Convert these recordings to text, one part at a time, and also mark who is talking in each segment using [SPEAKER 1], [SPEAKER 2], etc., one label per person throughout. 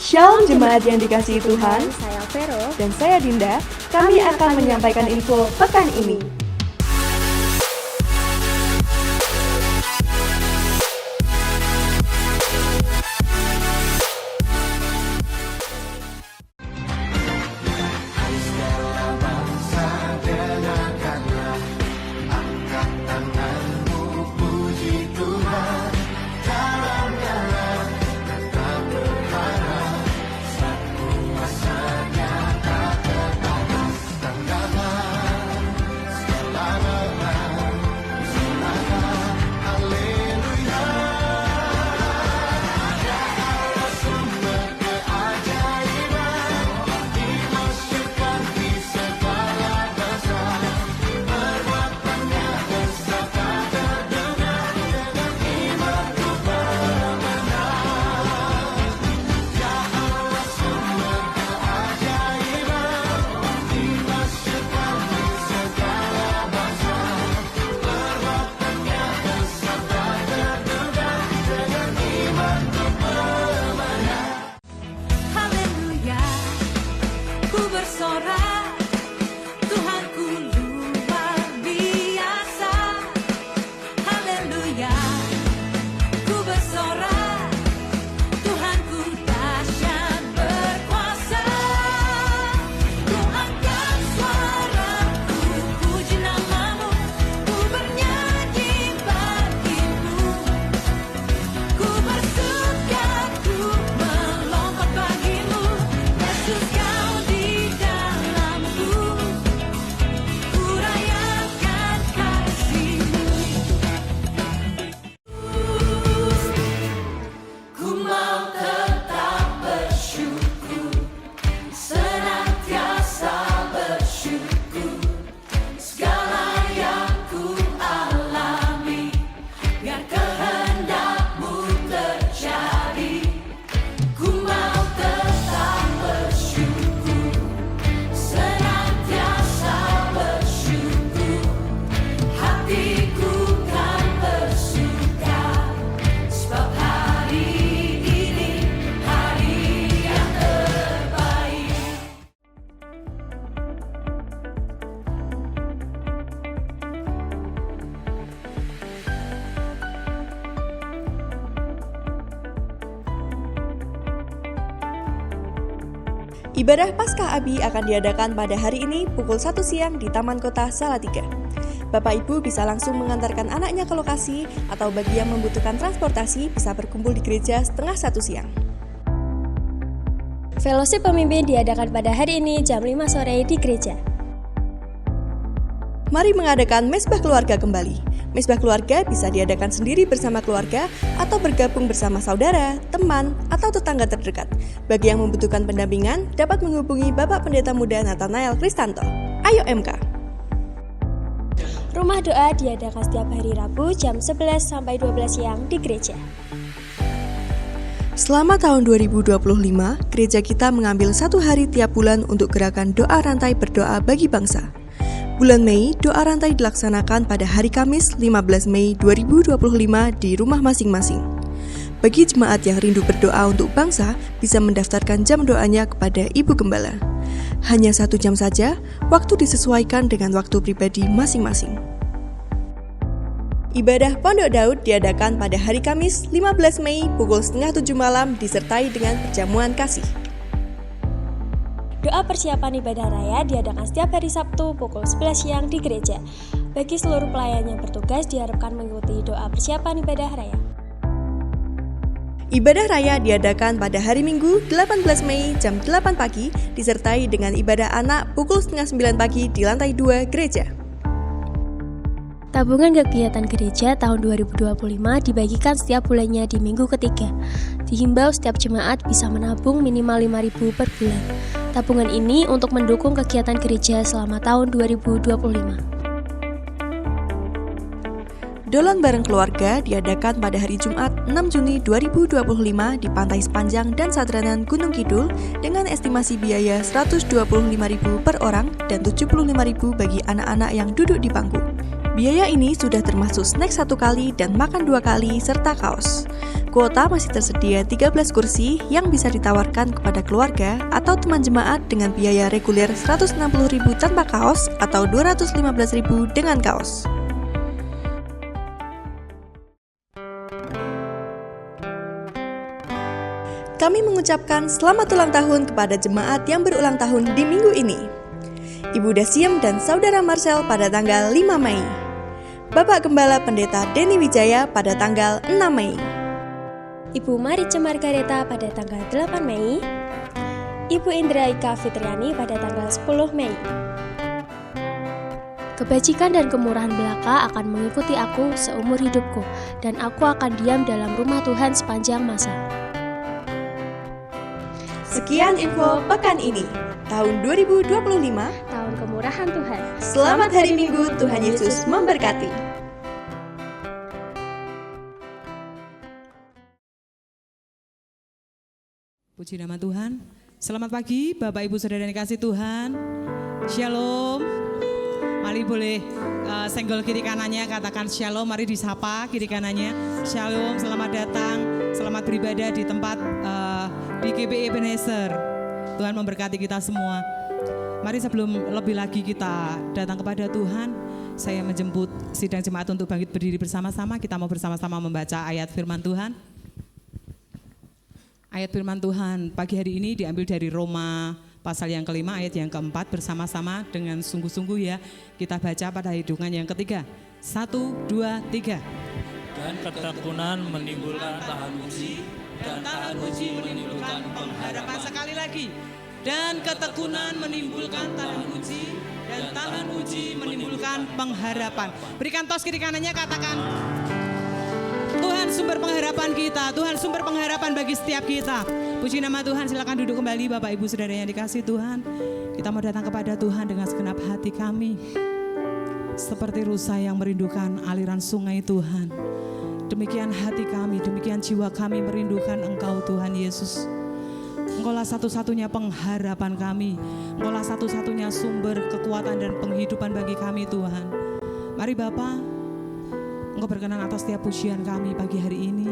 [SPEAKER 1] Shalom jemaat yang dikasihi Tuhan,
[SPEAKER 2] Saya Vero.
[SPEAKER 1] dan saya Dinda. Kami akan menyampaikan info pekan ini.
[SPEAKER 3] Haleluya, ku bersorak, Tuhanku luar biasa. Haleluya, ku bersorak, Tuhanku dahsyat berkuasa. Ku angkat suaraku, puji namamu, ku bernyanyi bagimu. Ku bersuka, ku melompat bagimu, Yesus kau di dalamku. Ku rayakan kasih-Mu. Ku mau tetap bersyukur, senantiasa bersyukur. Segala yang ku alami, biar kehendak-Mu terjadi. Ku mau tetap bersyukur, senantiasa bersyukur. Hatiku kan bersuka, sebab hari ini hari yang terbaik.
[SPEAKER 1] Ibadah Paskah Abi akan diadakan pada hari ini pukul 1 siang di Taman Kota Salatiga. Bapak Ibu bisa langsung mengantarkan anaknya ke lokasi, atau bagi yang membutuhkan transportasi bisa berkumpul di gereja setengah 1 siang.
[SPEAKER 2] Fellowship pemimpin diadakan pada hari ini jam 5 sore di gereja.
[SPEAKER 1] Mari mengadakan mesbah keluarga kembali. Mesbah keluarga bisa diadakan sendiri bersama keluarga atau bergabung bersama saudara, teman, atau tetangga terdekat. Bagi yang membutuhkan pendampingan, dapat menghubungi Bapak Pendeta Muda Nathanael Kristanto. Ayo MK!
[SPEAKER 2] Rumah doa diadakan setiap hari Rabu jam 11 sampai 12 siang di gereja.
[SPEAKER 1] Selama tahun 2025, gereja kita mengambil 1 hari tiap bulan untuk gerakan doa rantai berdoa bagi bangsa. Bulan Mei, doa rantai dilaksanakan pada hari Kamis 15 Mei 2025 di rumah masing-masing. Bagi jemaat yang rindu berdoa untuk bangsa, bisa mendaftarkan jam doanya kepada Ibu Gembala. Hanya 1 jam saja, waktu disesuaikan dengan waktu pribadi masing-masing. Ibadah Pondok Daud diadakan pada hari Kamis 15 Mei pukul 6:30 malam disertai dengan perjamuan kasih.
[SPEAKER 2] Doa persiapan ibadah raya diadakan setiap hari Sabtu pukul 11 siang di gereja. Bagi seluruh pelayan yang bertugas diharapkan mengikuti doa persiapan ibadah raya.
[SPEAKER 1] Ibadah raya diadakan pada hari Minggu 18 Mei jam 8 pagi disertai dengan ibadah anak pukul 8:30 pagi di lantai 2 gereja.
[SPEAKER 2] Tabungan kegiatan gereja tahun 2025 dibagikan setiap bulannya di minggu ketiga. Dihimbau setiap jemaat bisa menabung minimal 5.000 per bulan. Tabungan ini untuk mendukung kegiatan gereja selama tahun 2025.
[SPEAKER 1] Dolan bareng keluarga diadakan pada hari Jumat 6 Juni 2025 di Pantai Sepanjang dan Sadranan Gunung Kidul dengan estimasi biaya Rp125.000 per orang dan Rp75.000 bagi anak-anak yang duduk di bangku. Biaya ini sudah termasuk snack 1 kali dan makan 2 kali serta kaos. Kuota masih tersedia 13 kursi yang bisa ditawarkan kepada keluarga atau teman jemaat dengan biaya reguler Rp160.000 tanpa kaos atau Rp215.000 dengan kaos. Kami mengucapkan selamat ulang tahun kepada jemaat yang berulang tahun di minggu ini. Ibu Dasiem dan Saudara Marcel pada tanggal 5 Mei. Bapak Gembala Pendeta Denny Wijaya pada tanggal 6 Mei.
[SPEAKER 2] Ibu Marice Margareta pada tanggal 8 Mei. Ibu Indra Ika Fitriani pada tanggal 10 Mei. Kebajikan dan kemurahan belaka akan mengikuti aku seumur hidupku, dan aku akan diam dalam rumah Tuhan sepanjang masa.
[SPEAKER 1] Sekian info pekan ini, tahun 2025,
[SPEAKER 2] Tahun kemurahan Tuhan.
[SPEAKER 1] selamat hari Minggu, Tuhan Yesus memberkati.
[SPEAKER 4] Puji nama Tuhan. Selamat pagi Bapak Ibu Saudara yang dikasih Tuhan. Shalom. Mari boleh senggol kiri kanannya, katakan shalom. Mari disapa kiri kanannya. Shalom, selamat datang. Selamat beribadah di tempat di GPI Ebenezer. Tuhan memberkati kita semua. Mari sebelum lebih lagi kita datang kepada Tuhan, saya menjemput sidang jemaat untuk bangkit berdiri bersama-sama. Kita mau bersama-sama membaca ayat firman Tuhan. Ayat firman Tuhan pagi hari ini diambil dari Roma pasal yang kelima ayat yang keempat, bersama-sama dengan sungguh-sungguh ya. Kita baca pada hitungan yang ketiga. 1, 2, 3.
[SPEAKER 5] Dan ketekunan menimbulkan tahan uji, dan tahan uji menimbulkan pengharapan.
[SPEAKER 4] Sekali lagi. Dan ketekunan menimbulkan tahan uji, dan tahan uji menimbulkan pengharapan. Berikan tos kiri kanannya, katakan Tuhan sumber pengharapan kita, Tuhan sumber pengharapan bagi setiap kita. Puji nama Tuhan, silakan duduk kembali Bapak Ibu Saudara yang dikasih Tuhan. Kita mau datang kepada Tuhan dengan segenap hati kami. Seperti rusa yang merindukan aliran sungai Tuhan. Demikian hati kami, demikian jiwa kami merindukan Engkau Tuhan Yesus. Engkaulah satu-satunya pengharapan kami. Engkaulah satu-satunya sumber kekuatan dan penghidupan bagi kami Tuhan. Mari Bapa, Engkau berkenan atas setiap pujian kami pagi hari ini.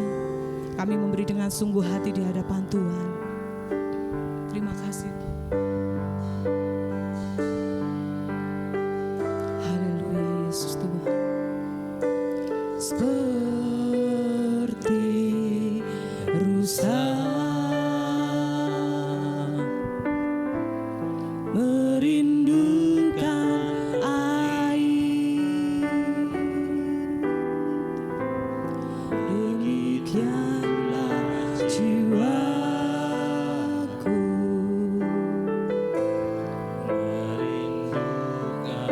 [SPEAKER 4] Kami memberi dengan sungguh hati di hadapan Tuhan. Terima kasih. Haleluya Yesus Tuhan. Seperti rusa merindukan air, demikianlah jiwaku
[SPEAKER 5] merindukan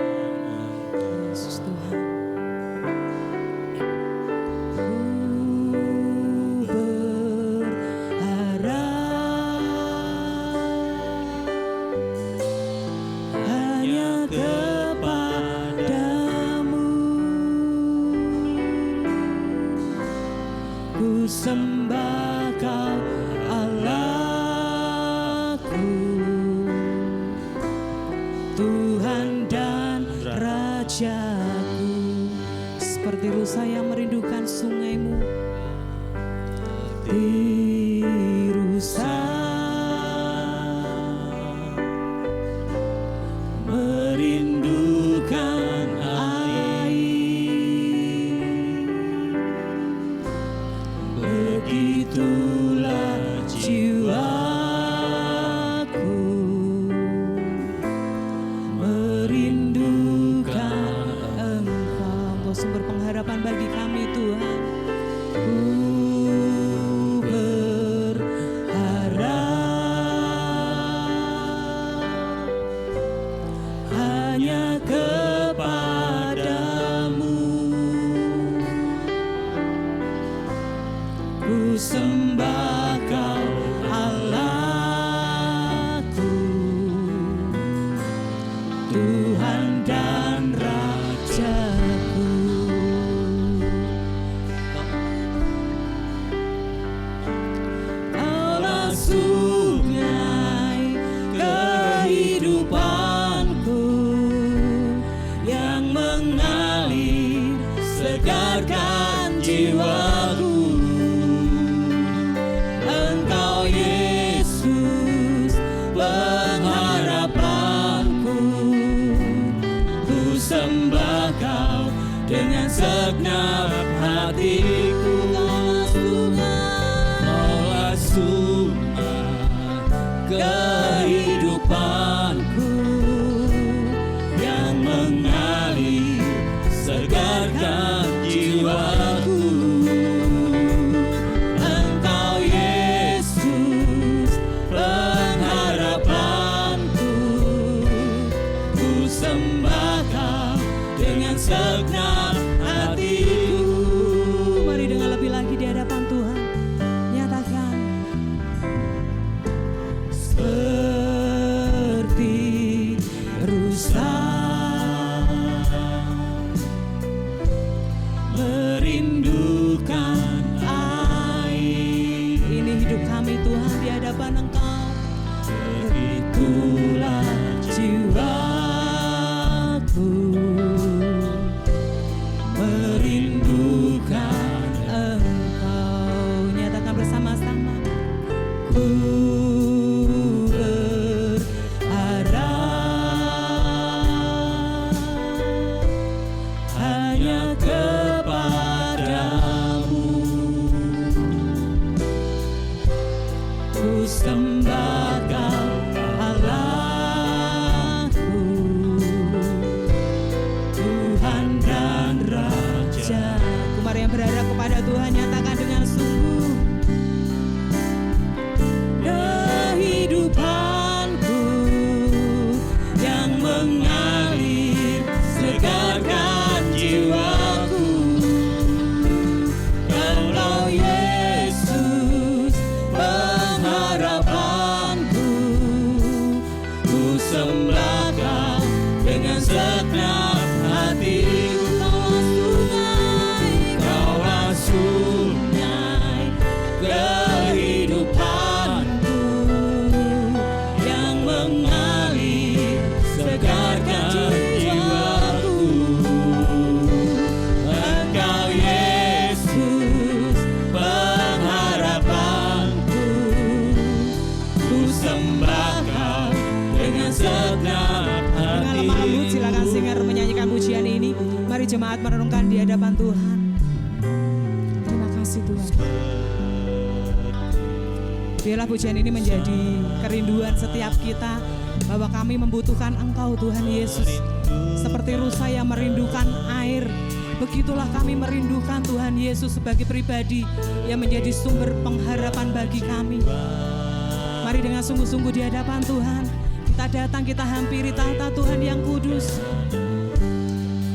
[SPEAKER 4] Yesus Tuhan. Ku berharap hanya kepadamu, ku sembah Kau Allahku, Tuhan dan Rajaku. Seperti rusa yang merindukan sungaimu, di rusa merindukan air, begitulah jiwaku merindukan Engkau. Engkau sumber pengharapan bagi kami Tuhan. Ku
[SPEAKER 5] dengan segenap hatiku. Kaulah sungai kehidupanku yang mengalir segarkan jiwaku. Engkau Yesus pengharapanku, ku sembah Kau dengan segenap hatiku.
[SPEAKER 4] Mari dengan lebih lagi di hadapan Tuhan. Nyatakan. Seperti rusa merindukan air. Ini hidup kami Tuhan di hadapan Engkau. Begitulah jiwaku merindukan Engkau. Nyatakan bersama-sama. Ku berharap hanya kepadamu. Ku sembah Kau Allahku, Tuhan dan Raja-Ku. Mari yang berharap kepada Tuhan nyatakan dengan sungguh. Kehidupanku yang mengalir segarkan jiwaku. Kaulah Yesus pengharapanku, ku sembah Kau dengan segenap hatiku. Kaulah sungai kehidupanku yang mengalir segarkan jiwaku. Engkau Yesus pengharapanku, ku sembah Kau dengan segenap hati. Dengan lemah lembut silakan singer menyanyikan pujian ini. Mari jemaat merenungkan di hadapan Tuhan. Terima kasih Tuhan. Biarlah pujian ini menjadi kerinduan setiap kita, bahwa kami membutuhkan Engkau Tuhan Yesus. Seperti rusa yang merindukan air, begitulah kami merindukan Tuhan Yesus sebagai pribadi yang menjadi sumber pengharapan bagi kami. Mari dengan sungguh-sungguh di hadapan Tuhan kita datang, kita hampiri tahta Tuhan yang kudus.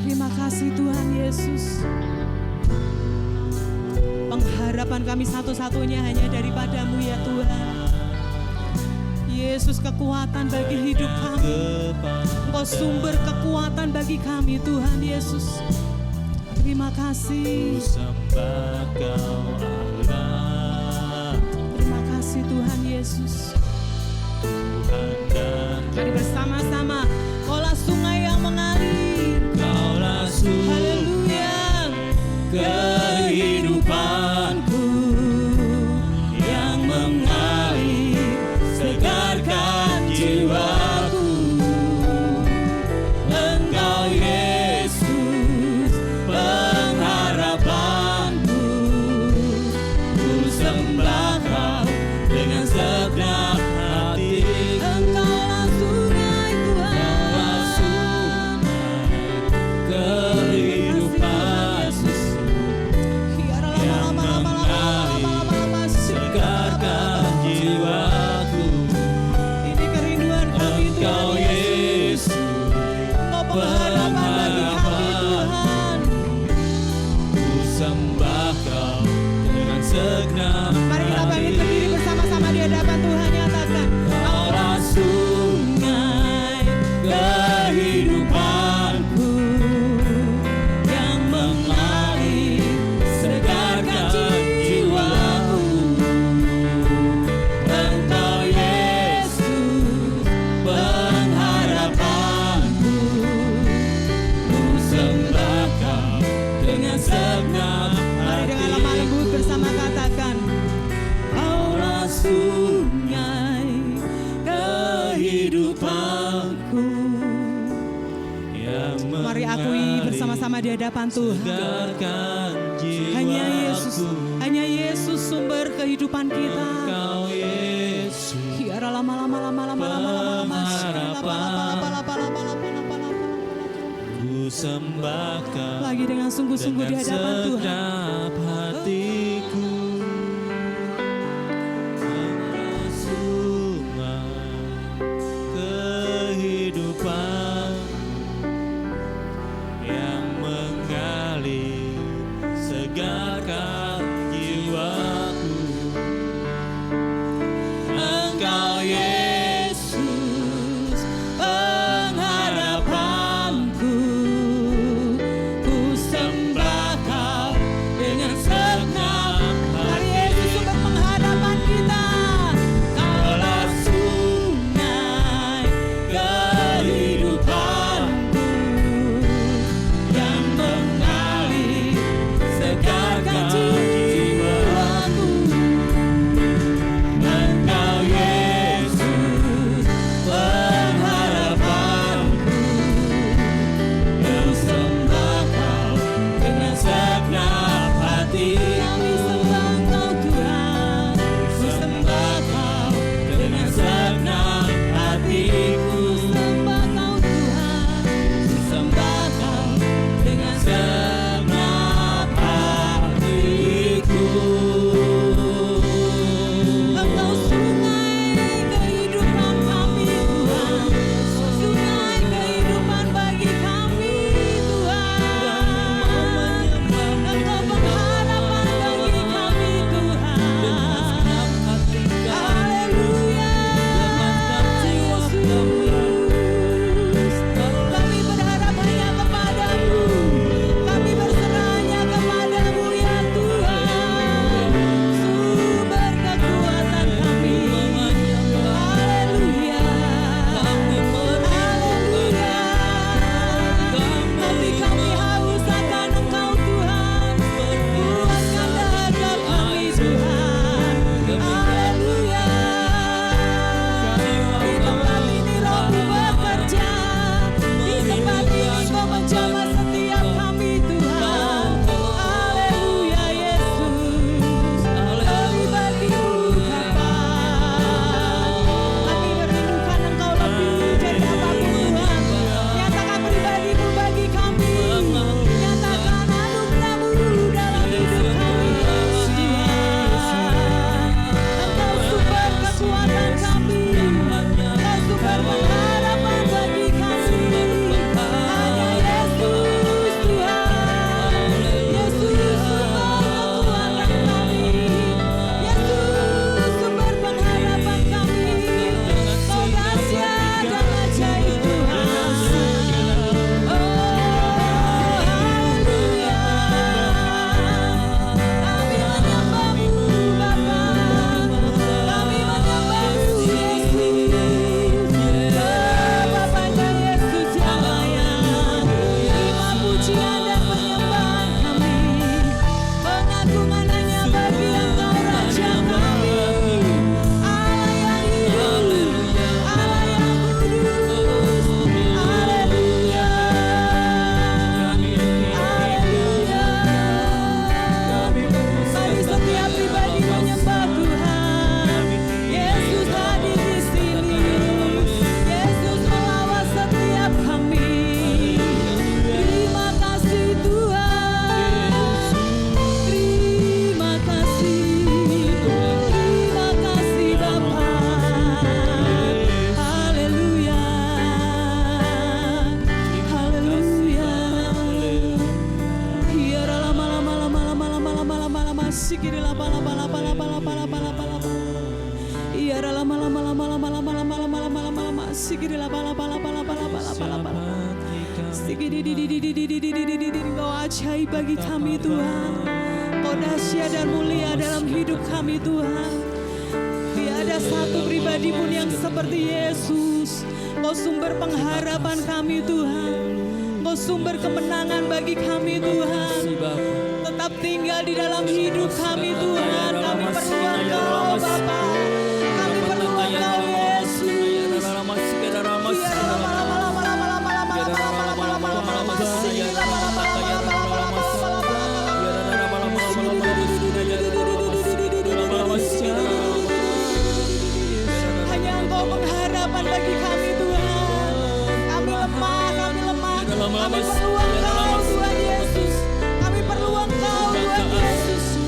[SPEAKER 4] Terima kasih Tuhan Yesus. Pengharapan kami satu-satunya hanya daripada-Mu ya Tuhan. Yesus, kekuatan bagi hidup kami. Engkau sumber kekuatan bagi kami Tuhan Yesus. Terima kasih.
[SPEAKER 5] Sembah Kau Allah,
[SPEAKER 4] Terima kasih Tuhan Yesus.
[SPEAKER 5] Tuhan dan
[SPEAKER 4] Mari bersama-sama. Kaulah sungai yang mengalir.
[SPEAKER 5] Kaulah sungai
[SPEAKER 4] Haleluya.
[SPEAKER 5] kehidupanku yang mengalir segarkan jiwaku. Engkau Yesus pengharapanku, ku sembah Kau dengan segenap
[SPEAKER 4] bersama-sama di hadapan Tuhan.
[SPEAKER 5] Segarkan jiwaku.
[SPEAKER 4] Hanya Yesus sumber kehidupan kita.
[SPEAKER 5] Engkau Yesus. Ku sembah Kau
[SPEAKER 4] Lagi dengan sungguh-sungguh di
[SPEAKER 5] dengan
[SPEAKER 4] hadapan Tuhan.
[SPEAKER 5] segenap hatiku. Engkau sungai kehidupan yang mengalir, segarkan jiwaku. Engkau Yesus,
[SPEAKER 4] Pengharapanku, ku sembah Kau dengan segenap hati. Yesus sumber pengharapan kita. Kaulah sungai kehidupanku yang mengalir, segarkan jiwaku. Engkau Yesus, pengharapanku, ku sembah Kau dengan segenap hati. Kami sembah Kau Tuhan, ku sembah Kau dengan segenap hatiku. Sembah Kau Tuhan, ku sembah Kau dengan segenap hatiku. Engkau sungai kehidupan kami Tuhan, sungai kehidupan bagi kami Tuhan. Engkau pengharapan bagi kami Tuhan. Haleluya Yesus, kami berharap hanya kepadamu, kami berserahnya kepadamu ya Tuhan, sumber kekuatan kami. Haleluya, haleluya. Hati kami haus akan Engkau Tuhan, puaskan dahaga kami Tuhan. Haleluya. Di tempat ini Roh-Mu bekerja, di tempat ini Kau menjamah setiap kami Tuhan. Haleluya Yesus, kami bagimu kapan. Kami merindukan Engkau lebih dari apapun Tuhan. Nyatakan pribadimu bagi kami, nyatakan anugerah-Mu dalam hidup kami Tuhan. Engkau sumber kekuatan kami, Engkau sumber pengharapan bagi kami. Hanya Yesus Tuhan, Yesus sumber kekuatan kami, Yesus sumber pengharapan kami. Kau dahsyat dan ajaib Tuhan. Oh haleluya, kami menyembah-Mu Bapa, kami menyembah-Mu Yesus. Bapaknya Yesus yang layak, terima pujian dan penyembahan kami. Pengagungan hanya bagi Engkau Raja kami, Allah yang hidup, Allah yang kudus. Haleluya, haleluya. Mari setiap pribadi menyembah Tuhan. Yesus hadir di sini, Yesus melawat setiap kami. Terima kasih Tuhan, terima kasih Bapa. Haleluya, haleluya. Ya lama sikiri lama. Ya lama sikiri Kau ajaib bagi kami Tuhan. Kau dahsyat dan mulia dalam hidup kami Tuhan. Tiada satu pribadi pun yang seperti Yesus. Kau sumber pengharapan kami Tuhan. Kau sumber kemenangan bagi kami Tuhan. Tetap tinggal di dalam hidup kami Tuhan. Kami perlu Engkau Bapa, kami perlu Engkau Yesus. Biar lama-lama Engkau pengharapan bagi kami Tuhan. Kami lemah, kami perlu Engkau Tuhan Yesus. Kami perlu Engkau Tuhan Yesus.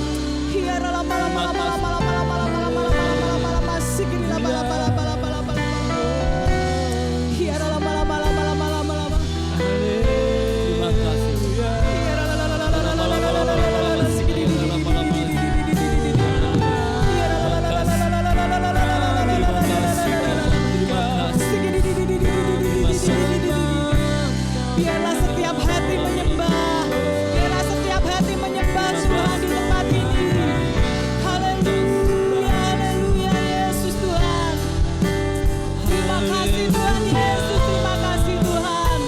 [SPEAKER 4] Biarlah setiap hati menyembah, biarlah setiap hati menyembah Tuhan di tempat ini. Haleluya, haleluya Yesus Tuhan. Terima kasih Tuhan Yesus, terima kasih Tuhan.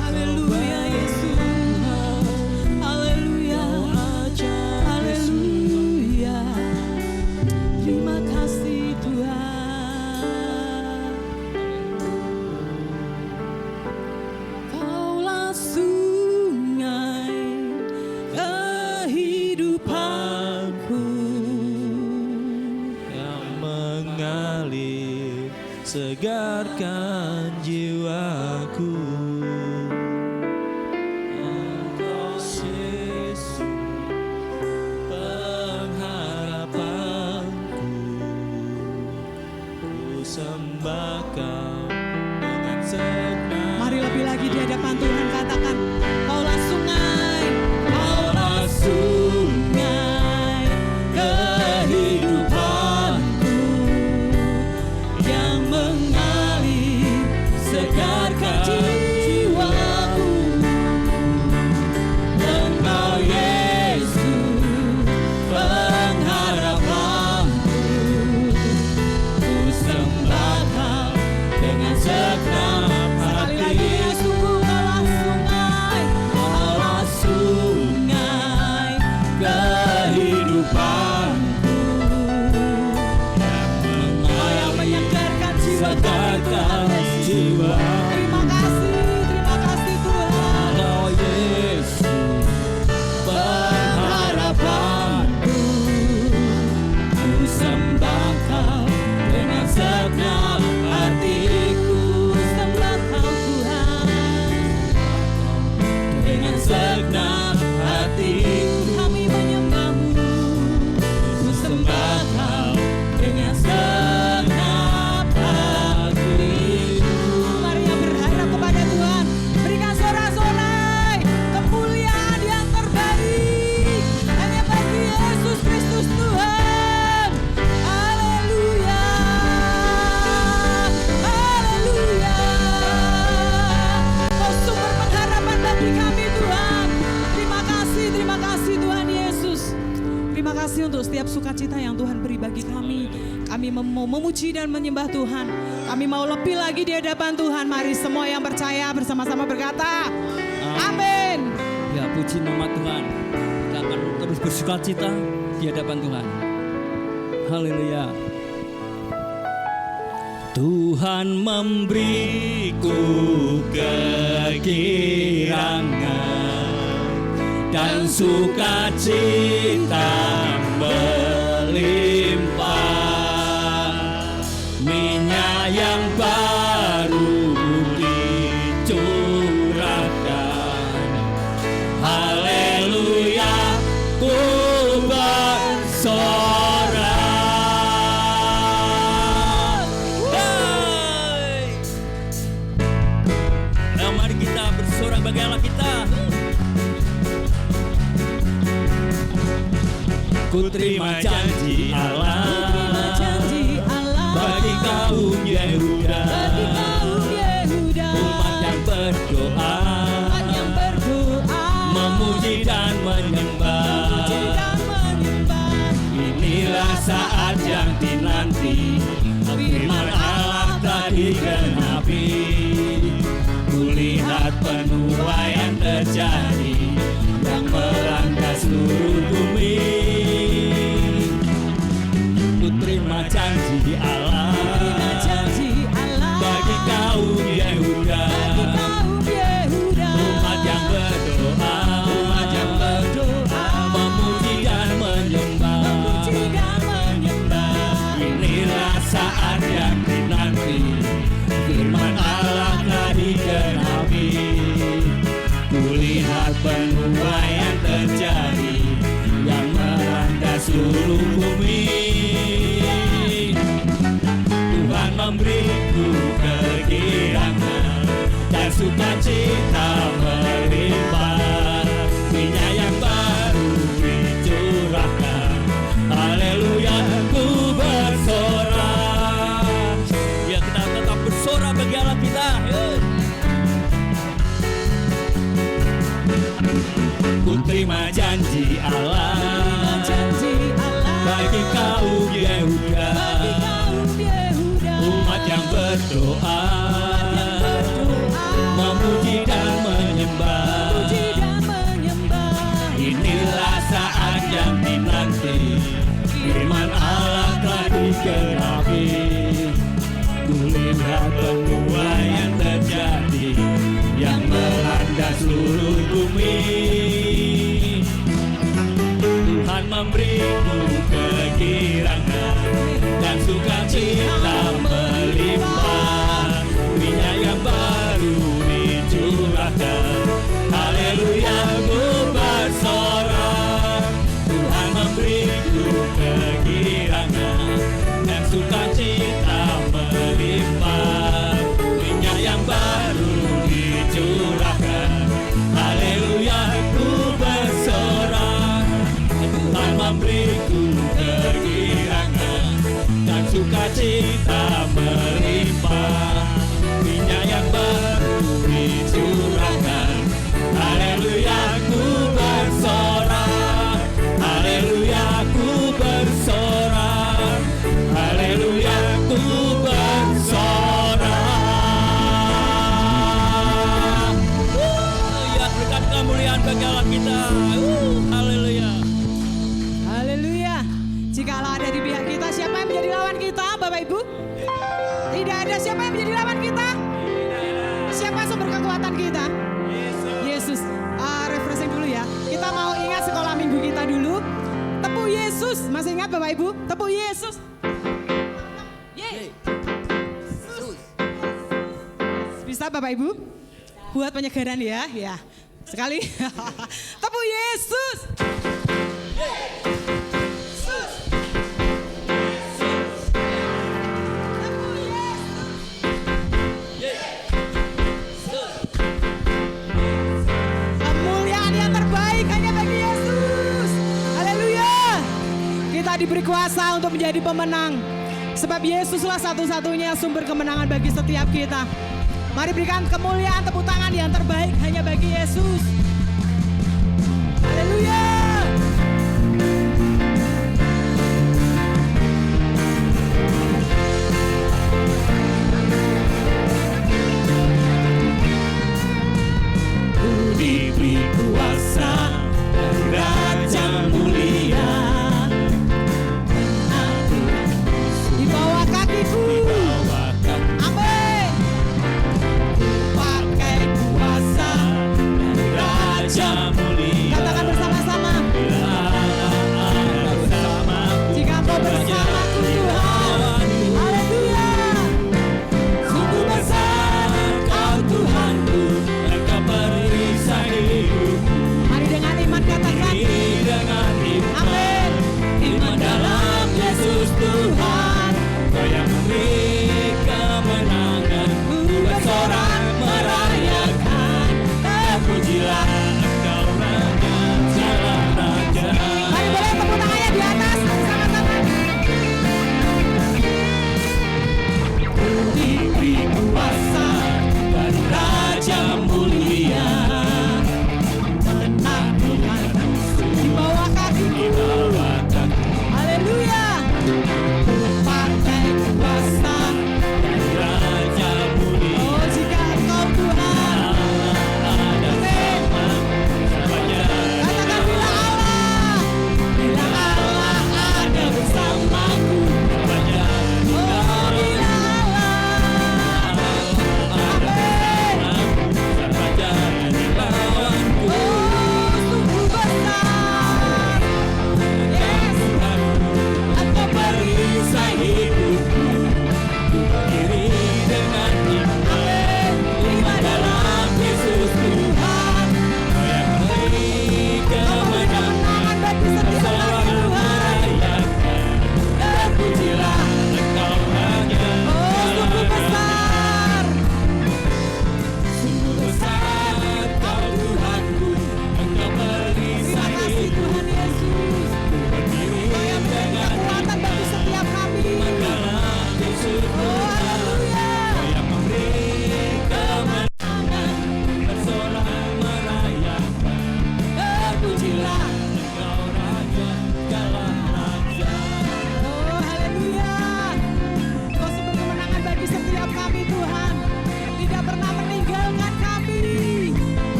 [SPEAKER 4] Haleluya Yesus, haleluya, haleluya. Terima kasih Tuhan. Kaulah sungai kehidupanku
[SPEAKER 5] yang mengalir segarkan jiwaku. Engkau Yesus pengharapanku, ku sembah Kau dengan segenap.
[SPEAKER 4] Mari lebih lagi di hadapan Tuhan katakan, Kaulah sungai, Kaulah sungai kehidupanku yang mengalir segarkan jiwaku. Engkau Yesus pengharapanku, ku sembah Kau dengan segenap hati. Kaulah sungai kehidupanku yang menyegarkan jiwa. Terima kasih Tuhan.
[SPEAKER 5] Engkau Yesus pengharapanku,
[SPEAKER 4] Ku sembah Kau dengan segenap hatiku. Sembah Kau Tuhan dengan segenap hatiku. Kami menyembah-Mu. Ku sembah Kau dengan segenap hatiku. Mari yang berharap kepada Tuhan, berikan sorak-sorai kemuliaan yang terbaik hanya bagi Yesus Kristus Tuhan. Haleluya, haleluya. Kau sumber pengharapan bagi kami Tuhan. Terima kasih Tuhan Yesus. Terima kasih untuk setiap sukacita yang Tuhan beri bagi kami. Kami mau memuji dan menyembah Tuhan. Kami mau lebih lagi di hadapan Tuhan. Mari semua yang percaya bersama-sama berkata, amin.
[SPEAKER 6] Ya, puji nama Tuhan. Kita akan terus bersukacita di hadapan Tuhan. Haleluya. Tuhan memberiku kegirangan dan sukacita melimpah. Minyak yang baru dicurahkan. Haleluya, ku bersorak. Hey! Nah, mari kita bersorak bagi Allah kita. Ku terima janji Allah, bagi kaum Yehuda, umat yang berdoa, memuji dan menyembah. Inilah saat yang dinanti, firman Allah telah digenapi. Kulihat penuaian terjadi yang melanda seluruh bumi. Ku terima janji Allah, bagi kaum Yehuda, umat yang berdoa,
[SPEAKER 5] janji Allah
[SPEAKER 4] janji Allah
[SPEAKER 5] bagi kaum Yehuda,
[SPEAKER 4] bagi kaum Yehuda,
[SPEAKER 5] umat yang berdoa, memuji dan menyembah.
[SPEAKER 4] puji dan menyembah.
[SPEAKER 5] Inilah saat yang dinanti, firman Allah telah digenapi. Kulihat semua yang terjadi, yang melanda seluruh bumi. Tuhan memberiku kegirangan dan sukacita melimpah. Minyak yang baru dicurahkan, haleluya ku bersorak. Tuhan memberiku kegirangan dan sukacita melimpah. Minyak yang baru dicurahkan, haleluya ku bersorak. Tuhan memberiku kegirangan dan sukacita melimpah. Minyak yang baru dicurahkan, haleluya ku bersorak. Haleluya ku bersorak. Haleluya ku bersorak. Ya, berikan kemuliaan bagi Allah kita. Haleluya.
[SPEAKER 4] Haleluya. Jikalau ada di pihak kita, siapa yang menjadi lawan kita, Bapak Ibu? Tidak ada. Siapa yang menjadi lawan kita? Siapa sumber kekuatan kita? Yesus. Refreshing dulu ya. Kita mau ingat sekolah minggu kita dulu. Tepuk Yesus. Masih ingat Bapak Ibu? Tepuk Yesus. Yesus. Bisa Bapak Ibu? Buat penyegaran ya. Ya. Sekali. Tepuk Yesus. Kemuliaan yang terbaik hanya bagi Yesus. Haleluya. Kita diberi kuasa untuk menjadi pemenang. Sebab Yesuslah satu-satunya sumber kemenangan bagi setiap kita. Mari berikan kemuliaan, tepuk tangan yang terbaik hanya bagi Yesus. Haleluya.
[SPEAKER 5] Diberi kuasa dari Raja mulia,
[SPEAKER 4] Di bawah kakiku.
[SPEAKER 5] bahwa kami
[SPEAKER 4] Amin.
[SPEAKER 5] pakai kuasa dari Raja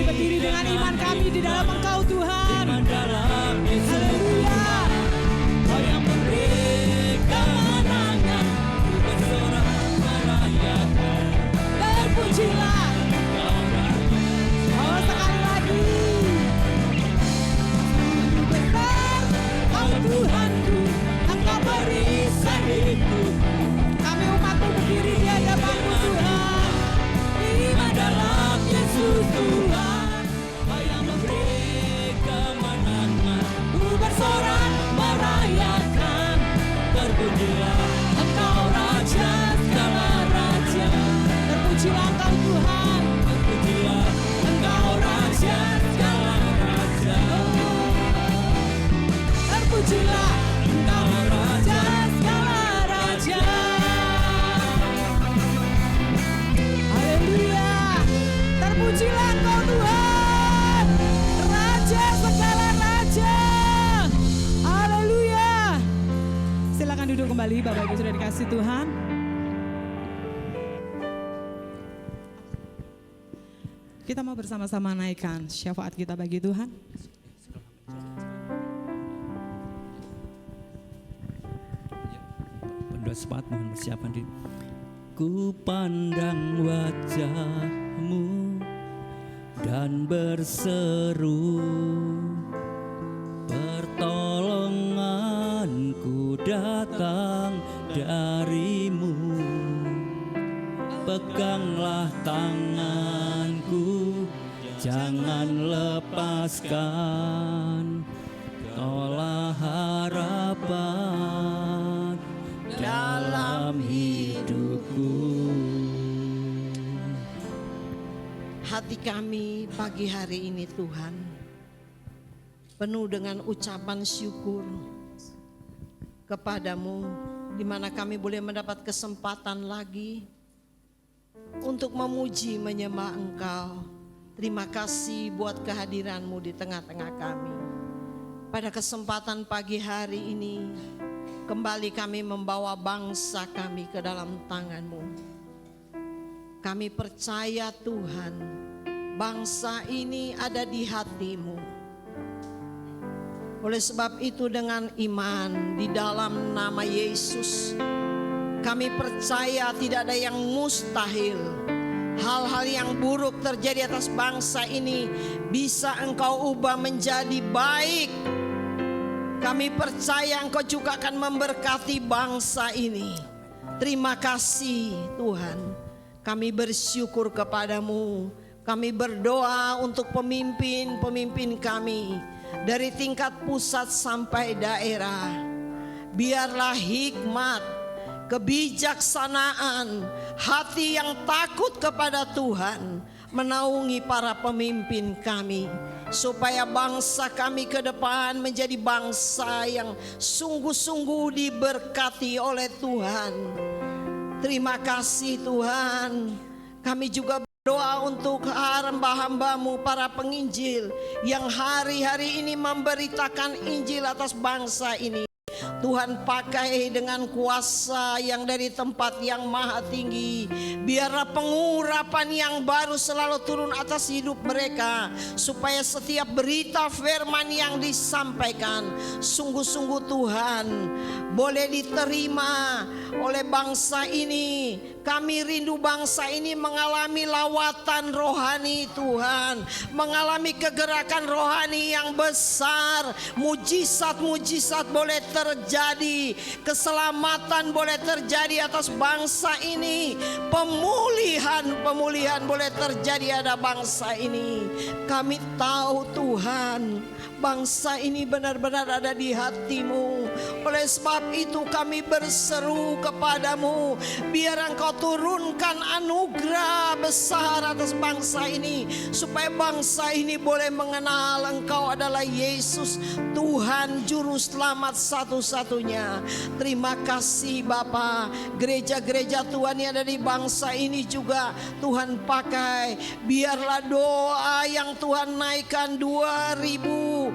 [SPEAKER 4] berdiri dengan iman kami di dalam Engkau Tuhan.
[SPEAKER 5] Iman dalam Yesus
[SPEAKER 4] Haleluya.
[SPEAKER 5] Kau yang memberi kemenangan, ku bersorak merayakan.
[SPEAKER 4] Terpujilah.
[SPEAKER 5] Kau raja,
[SPEAKER 4] Oh, sekali lagi. Besar Kau Tuhanku, Engkau perisai hidupku. Kami umat-Mu berdiri di hadapan-Mu Tuhan.
[SPEAKER 5] iman dalam Yesus Tuhan. Kau yang memberi kemenangan, ku bersorak merayakan. Terpujilah Engkau Raja segala raja.
[SPEAKER 4] Terpujilah Engkau Tuhan.
[SPEAKER 5] Terpujilah Engkau Raja segala raja.
[SPEAKER 4] Terpujilah Engkau Raja segala raja. Haleluya. Terpujilah Engkau Tuhan, Raja segala raja. Haleluya. Silakan duduk kembali Bapak Ibu sudah dikasih Tuhan. Kita mau bersama-sama naikkan syafaat kita bagi Tuhan.
[SPEAKER 6] Pendua sepakat mohon persiapan diri. Ku pandang wajah-Mu dan berseru, pertolonganku datang dari-Mu. Peganglah tanganku, jangan lepaskan. Kaulah harapan dalam hidupku.
[SPEAKER 7] Hati kami pagi hari ini Tuhan penuh dengan ucapan syukur kepadamu, di mana kami boleh mendapat kesempatan lagi untuk memuji menyembah Engkau. Terima kasih buat kehadiran-Mu di tengah-tengah kami. Pada kesempatan pagi hari ini kembali kami membawa bangsa kami ke dalam tangan-Mu. Kami percaya Tuhan, bangsa ini ada di hati-Mu. Oleh sebab itu dengan iman di dalam nama Yesus, kami percaya tidak ada yang mustahil. Hal-hal yang buruk terjadi atas bangsa ini bisa Engkau ubah menjadi baik. Kami percaya Engkau juga akan memberkati bangsa ini. Terima kasih Tuhan. Kami bersyukur kepadamu. Kami berdoa untuk pemimpin-pemimpin kami dari tingkat pusat sampai daerah. Biarlah hikmat, kebijaksanaan, hati yang takut kepada Tuhan menaungi para pemimpin kami, supaya bangsa kami ke depan menjadi bangsa yang sungguh-sungguh diberkati oleh Tuhan. Terima kasih Tuhan. Kami juga berdoa untuk hamba-hamba-Mu para penginjil yang hari-hari ini memberitakan Injil atas bangsa ini. Tuhan pakai dengan kuasa yang dari tempat yang maha tinggi. Biarlah pengurapan yang baru selalu turun atas hidup mereka, supaya setiap berita firman yang disampaikan sungguh-sungguh Tuhan boleh diterima oleh bangsa ini. Kami rindu bangsa ini mengalami lawatan rohani Tuhan, mengalami kegerakan rohani yang besar. Mujizat-mujizat boleh terjadi, keselamatan boleh terjadi atas bangsa ini, pemulihan boleh terjadi ada bangsa ini. Kami tahu Tuhan, bangsa ini benar-benar ada di hati-Mu. Oleh sebab itu kami berseru kepadamu, biar Engkau turunkan anugerah besar atas bangsa ini, supaya bangsa ini boleh mengenal Engkau adalah Yesus, Tuhan Juru Selamat satu-satunya. Terima kasih Bapa. Gereja-gereja Tuhan yang ada di bangsa ini juga Tuhan pakai. Biarlah doa yang Tuhan naikkan 2000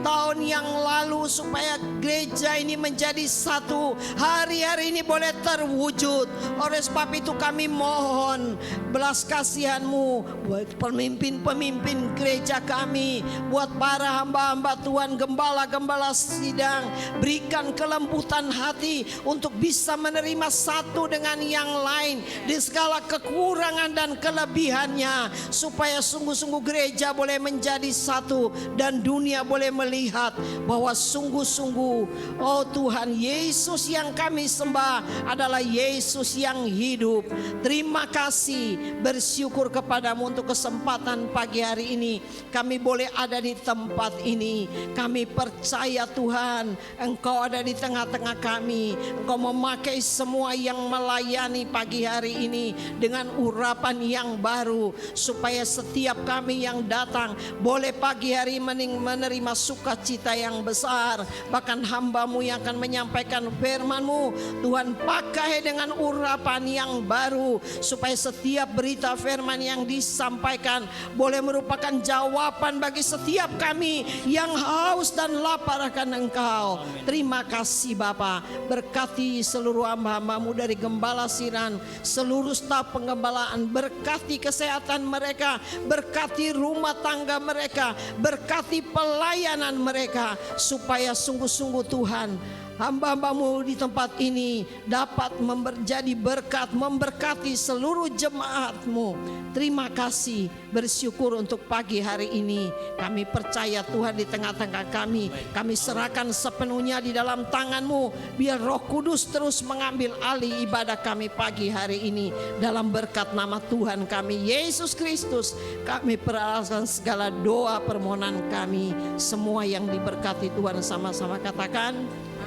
[SPEAKER 7] tahun yang lalu, supaya gereja ini menjadi satu. Hari-hari ini boleh terwujud. Oleh sebab itu kami mohon belas kasihan-Mu buat pemimpin-pemimpin gereja kami, buat para hamba-hamba Tuhan, gembala-gembala sidang. Berikan kelembutan hati untuk bisa menerima satu dengan yang lain di segala kekurangan dan kelebihannya, supaya sungguh-sungguh gereja boleh menjadi satu dan dunia boleh melihat bahwa sungguh-sungguh, oh Tuhan, Yesus yang kami sembah adalah Yesus yang hidup. Terima kasih, bersyukur kepadamu untuk kesempatan pagi hari ini kami boleh ada di tempat ini. Kami percaya Tuhan, Engkau ada di tengah-tengah kami. Engkau memakai semua yang melayani pagi hari ini dengan urapan yang baru, supaya setiap kami yang datang boleh pagi hari menerima sukacita yang besar. Bahkan hamba-Mu yang akan menyampaikan firman-Mu, Tuhan pakai dengan urapan yang baru, supaya setiap berita firman yang disampaikan boleh merupakan jawaban bagi setiap kami yang haus dan lapar akan Engkau. Terima kasih Bapa. Berkati seluruh hamba-hamba-Mu dari Gembala Siran, seluruh staf penggembalaan. Berkati kesehatan mereka, berkati rumah tangga mereka, berkati pelayanan mereka, supaya sungguh-sungguh Tuhan, hamba-hamba-Mu di tempat ini dapat menjadi berkat, memberkati seluruh jemaat-Mu. Terima kasih, bersyukur untuk pagi hari ini. Kami percaya Tuhan di tengah-tengah kami. Kami serahkan sepenuhnya di dalam tangan-Mu. Biar Roh Kudus terus mengambil alih ibadah kami pagi hari ini. Dalam berkat nama Tuhan kami Yesus Kristus, kami peralasan segala doa permohonan kami. Semua yang diberkati Tuhan sama-sama katakan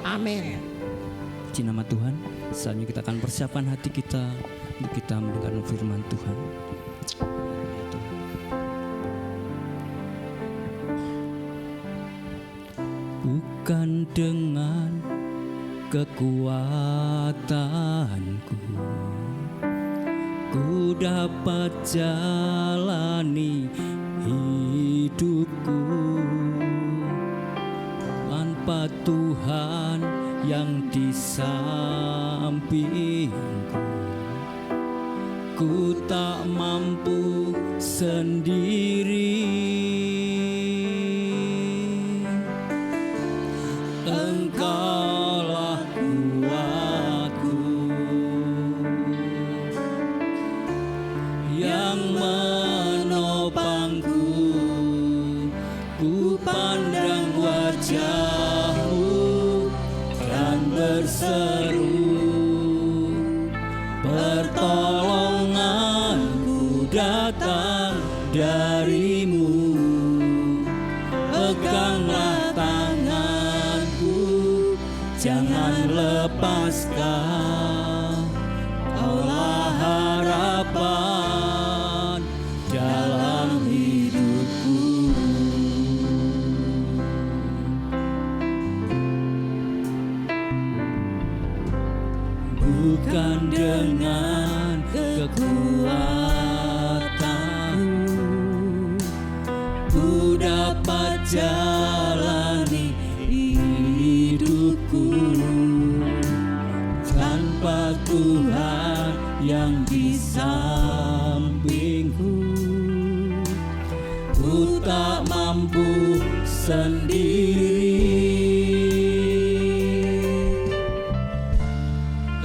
[SPEAKER 7] amin.
[SPEAKER 6] Puji nama Tuhan. Saatnya kita akan persiapkan hati kita untuk kita mendengarkan firman Tuhan. Bukan dengan kekuatanku ku dapat jalani hidupku, tanpa Tuhan yang di sampingku, ku tak mampu sendiri. Engkaulah kuatku yang menopangku. Ku pandang wajah-Mu dan berseru, pertolonganku datang dari-Mu. Peganglah tanganku, jangan lepaskan. Kaulah harapan dalam hidupku. Bukan dengan kekuatanku ku dapat jalani hidupku, tanpa Tuhan yang di sampingku, ku tak mampu sendiri.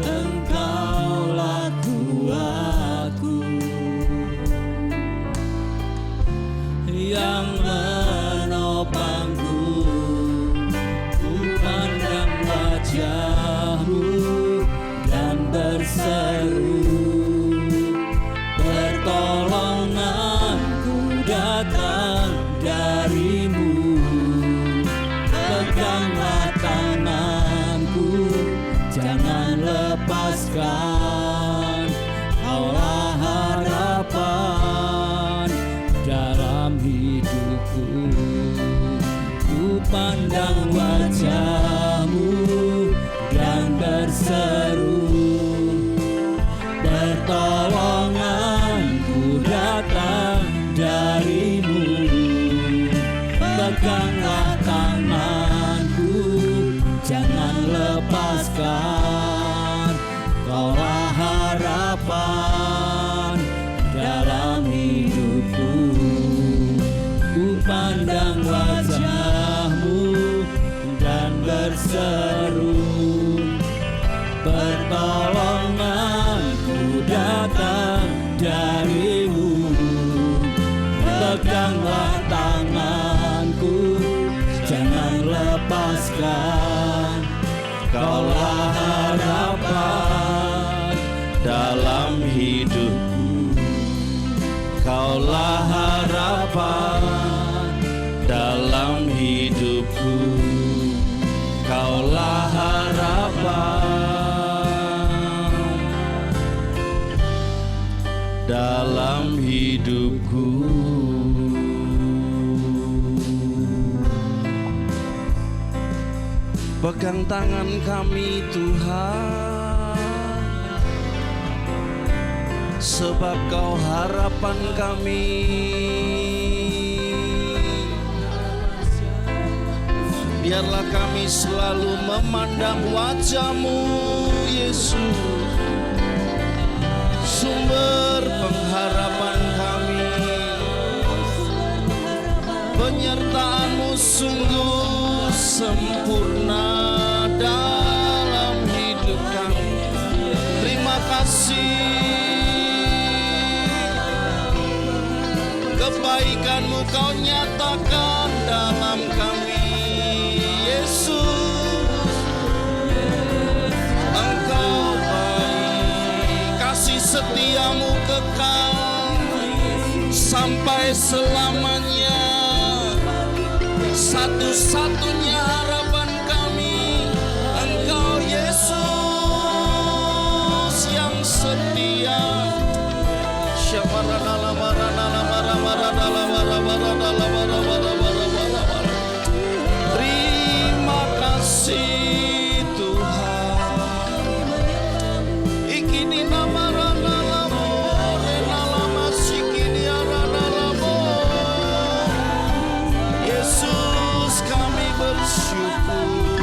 [SPEAKER 6] Engkaulah kuatku yang menopangku. Ku pandang wajah-Mu dan berseru, pertolonganku datang dari-Mu. Peganglah tanganku, jangan lepaskan. Kaulah harapan dalam hidupku. Ku pandang wajah-Mu dan berseru, pertolonganku datang dari-Mu. Peganglah tanganku, lepaskan. Kaulah harapan dalam hidupku. Ku pandang wajahmu dan berseru, pertolonganku datang darimu. Peganglah tanganku, jangan lepaskan. Kaulah harapan dalam hidupku. Kaulah harapan dalam hidupku. Kaulah harapan dalam hidupku. Pegang tangan kami Tuhan, sebab Kau harapan kami. Biarlah kami selalu memandang wajah-Mu, Yesus, sumber pengharapan kami. Penyertaan-Mu sungguh sempurna dalam hidup kami. Terima kasih, kebaikan-Mu Kau nyatakan dalam kami, Yesus. Engkau baik, kasih setia-Mu kekal sampai selamanya. Satu-satunya harapan kami Engkau, Yesus yang setia. Terima kasih Tuhan. Ikini nama ranalamo, renalama sikini aranalamo. Yesus, kami bersyukur.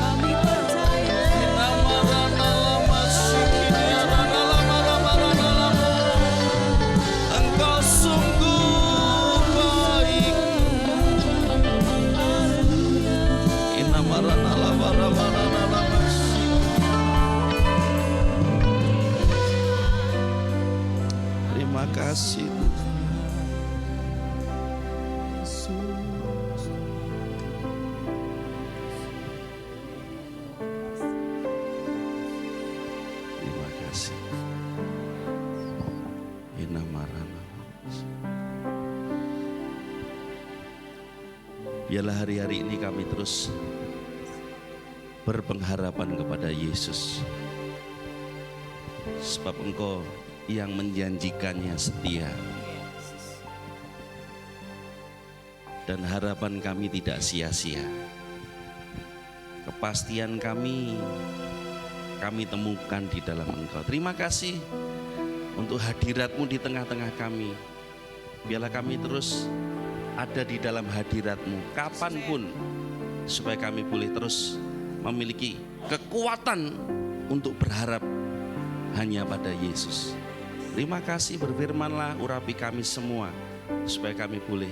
[SPEAKER 3] Kami percaya
[SPEAKER 6] Nama ranalama sikini aranalama ranalamo. Engkau sungguh baik. Nama ranalama ranalama. Terima kasih Tuhan. Terima kasih. Biarlah hari-hari ini kami terus berpengharapan kepada Yesus, sebab Engkau yang menjanjikannya setia. Dan harapan kami tidak sia-sia. Kepastian kami temukan di dalam Engkau. Terima kasih untuk hadirat-Mu di tengah-tengah kami. Biarlah kami terus ada di dalam hadirat-Mu kapanpun, supaya kami boleh terus memiliki kekuatan untuk berharap hanya pada Yesus. Terima kasih, berfirmanlah, urapi kami semua, supaya kami boleh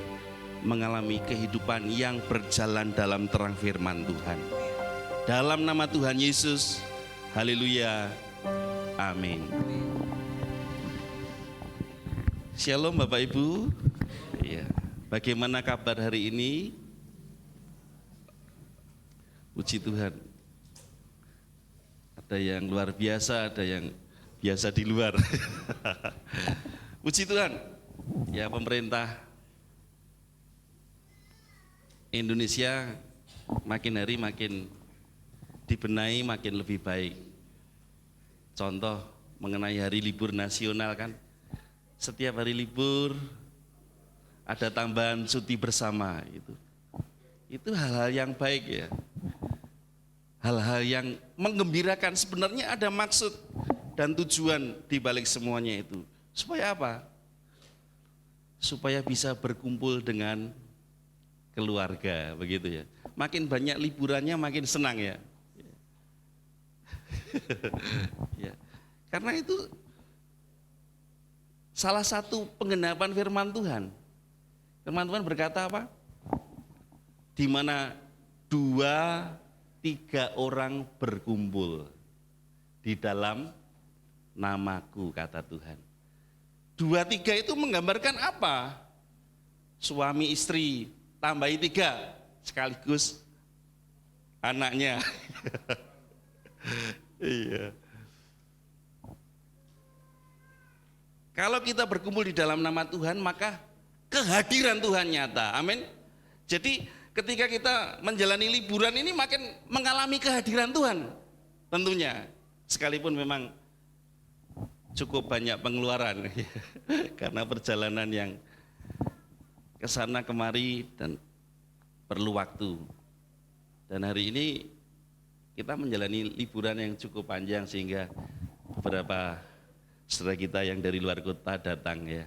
[SPEAKER 6] mengalami kehidupan yang berjalan dalam terang firman Tuhan. Dalam nama Tuhan Yesus, haleluya, amin. Shalom Bapak Ibu. Ya, bagaimana kabar hari ini? Puji Tuhan. Ada yang luar biasa, ada yang biasa di luar. Puji Tuhan. Ya, pemerintah Indonesia makin hari makin dibenahi, makin lebih baik. Contoh mengenai hari libur nasional kan, setiap hari libur ada tambahan cuti bersama itu. Itu hal-hal yang baik ya. Hal-hal yang menggembirakan, sebenarnya ada maksud dan tujuan di balik semuanya itu. Supaya apa? Supaya bisa berkumpul dengan keluarga, begitu ya. Makin banyak liburannya makin senang ya. Ya. Karena itu salah satu penggenapan firman Tuhan. Firman Tuhan berkata apa? Di mana 2-3 orang berkumpul di dalam namaku, kata Tuhan. 2-3 itu menggambarkan apa? Suami istri tambahi 3 sekaligus anaknya. Iya. Kalau kita berkumpul di dalam nama Tuhan, maka kehadiran Tuhan nyata. Amin. Jadi ketika kita menjalani liburan ini makin mengalami kehadiran Tuhan tentunya. Sekalipun memang cukup banyak pengeluaran karena perjalanan yang kesana kemari dan perlu waktu. Dan hari ini kita menjalani liburan yang cukup panjang sehingga beberapa saudara kita yang dari luar kota datang ya.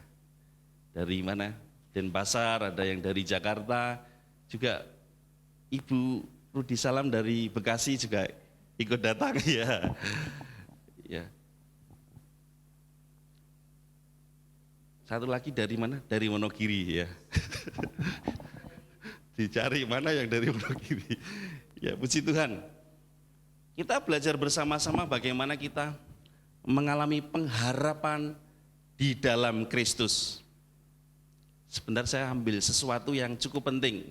[SPEAKER 6] Dari mana? Denpasar, ada yang dari Jakarta, juga Ibu Rudi Salam dari Bekasi juga ikut datang ya. Ya. Satu lagi dari mana? Dari Wonogiri ya. Dicari mana yang dari Wonogiri. Ya, puji Tuhan. Kita belajar bersama-sama bagaimana kita mengalami pengharapan di dalam Kristus. Sebentar saya ambil sesuatu yang cukup penting.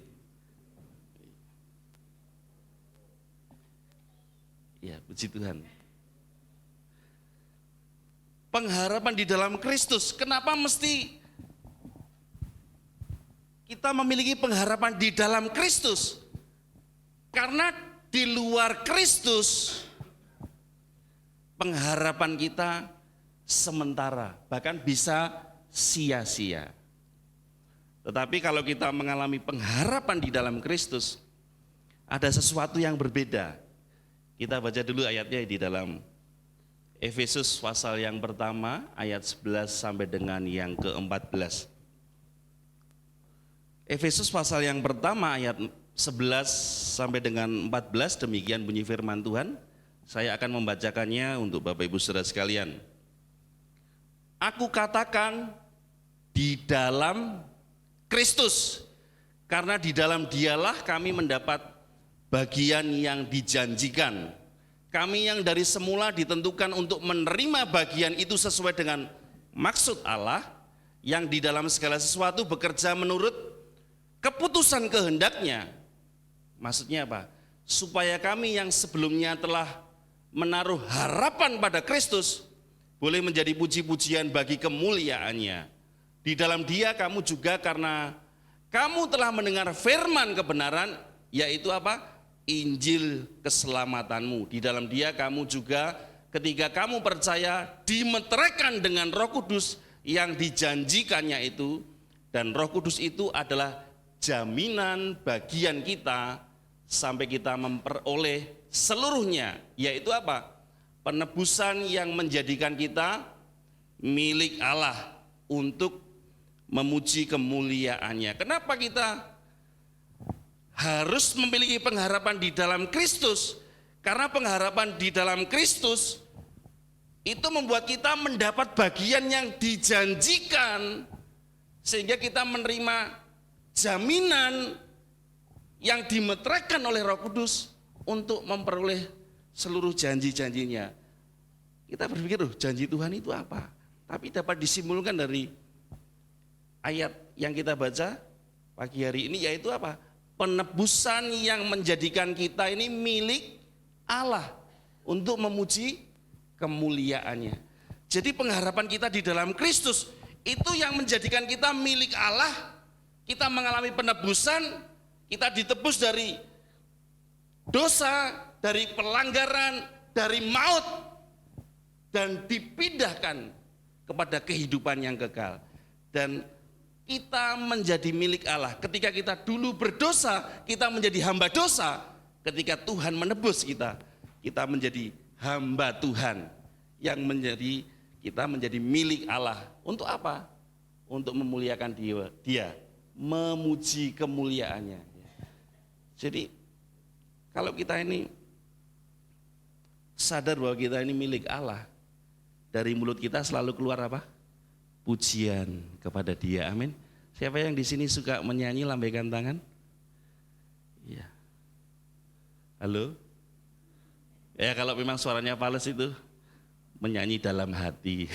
[SPEAKER 6] Ya, puji Tuhan. Pengharapan di dalam Kristus. Kenapa mesti kita memiliki pengharapan di dalam Kristus? Karena di luar Kristus pengharapan kita sementara, bahkan bisa sia-sia. Tetapi kalau kita mengalami pengharapan di dalam Kristus, ada sesuatu yang berbeda. Kita baca dulu ayatnya di dalam Efesus pasal yang pertama ayat 11 sampai dengan yang ke-14. Efesus pasal yang pertama ayat 11 sampai dengan 14, demikian bunyi firman Tuhan. Saya akan membacakannya untuk Bapak Ibu Saudara sekalian. Aku katakan di dalam Kristus, karena di dalam Dialah kami mendapat bagian yang dijanjikan. Kami yang dari semula ditentukan untuk menerima bagian itu sesuai dengan maksud Allah, yang di dalam segala sesuatu bekerja menurut keputusan kehendaknya. Maksudnya apa? Supaya kami yang sebelumnya telah menaruh harapan pada Kristus boleh menjadi puji-pujian bagi kemuliaannya. Di dalam Dia kamu juga, karena kamu telah mendengar firman kebenaran, yaitu apa? Injil keselamatanmu. Di dalam Dia kamu juga ketika kamu percaya dimeteraikan dengan Roh Kudus yang dijanjikannya itu, dan Roh Kudus itu adalah jaminan bagian kita sampai kita memperoleh seluruhnya, yaitu apa? Penebusan yang menjadikan kita milik Allah untuk memuji kemuliaannya. Kenapa kita harus memiliki pengharapan di dalam Kristus? Karena pengharapan di dalam Kristus itu membuat kita mendapat bagian yang dijanjikan, sehingga kita menerima jaminan yang dimeteraikan oleh Roh Kudus untuk memperoleh seluruh janji-janjinya. Kita berpikir, janji Tuhan itu apa? Tapi dapat disimpulkan dari ayat yang kita baca pagi hari ini, yaitu apa? Penebusan yang menjadikan kita ini milik Allah untuk memuji kemuliaannya. Jadi pengharapan kita di dalam Kristus itu yang menjadikan kita milik Allah. Kita mengalami penebusan, kita ditebus dari dosa, dari pelanggaran, dari maut, dan dipindahkan kepada kehidupan yang kekal. Dan kita menjadi milik Allah. Ketika kita dulu berdosa, kita menjadi hamba dosa. Ketika Tuhan menebus kita, kita menjadi hamba Tuhan yang menjadi kita menjadi milik Allah. Untuk apa? Untuk memuliakan Dia. memuji kemuliaannya. Jadi kalau kita ini sadar bahwa kita ini milik Allah, dari mulut kita selalu keluar apa? Pujian kepada Dia. Amin. Siapa yang di sini suka menyanyi, lambaikan tangan? Iya. Halo? Ya kalau memang suaranya fals itu menyanyi dalam hati.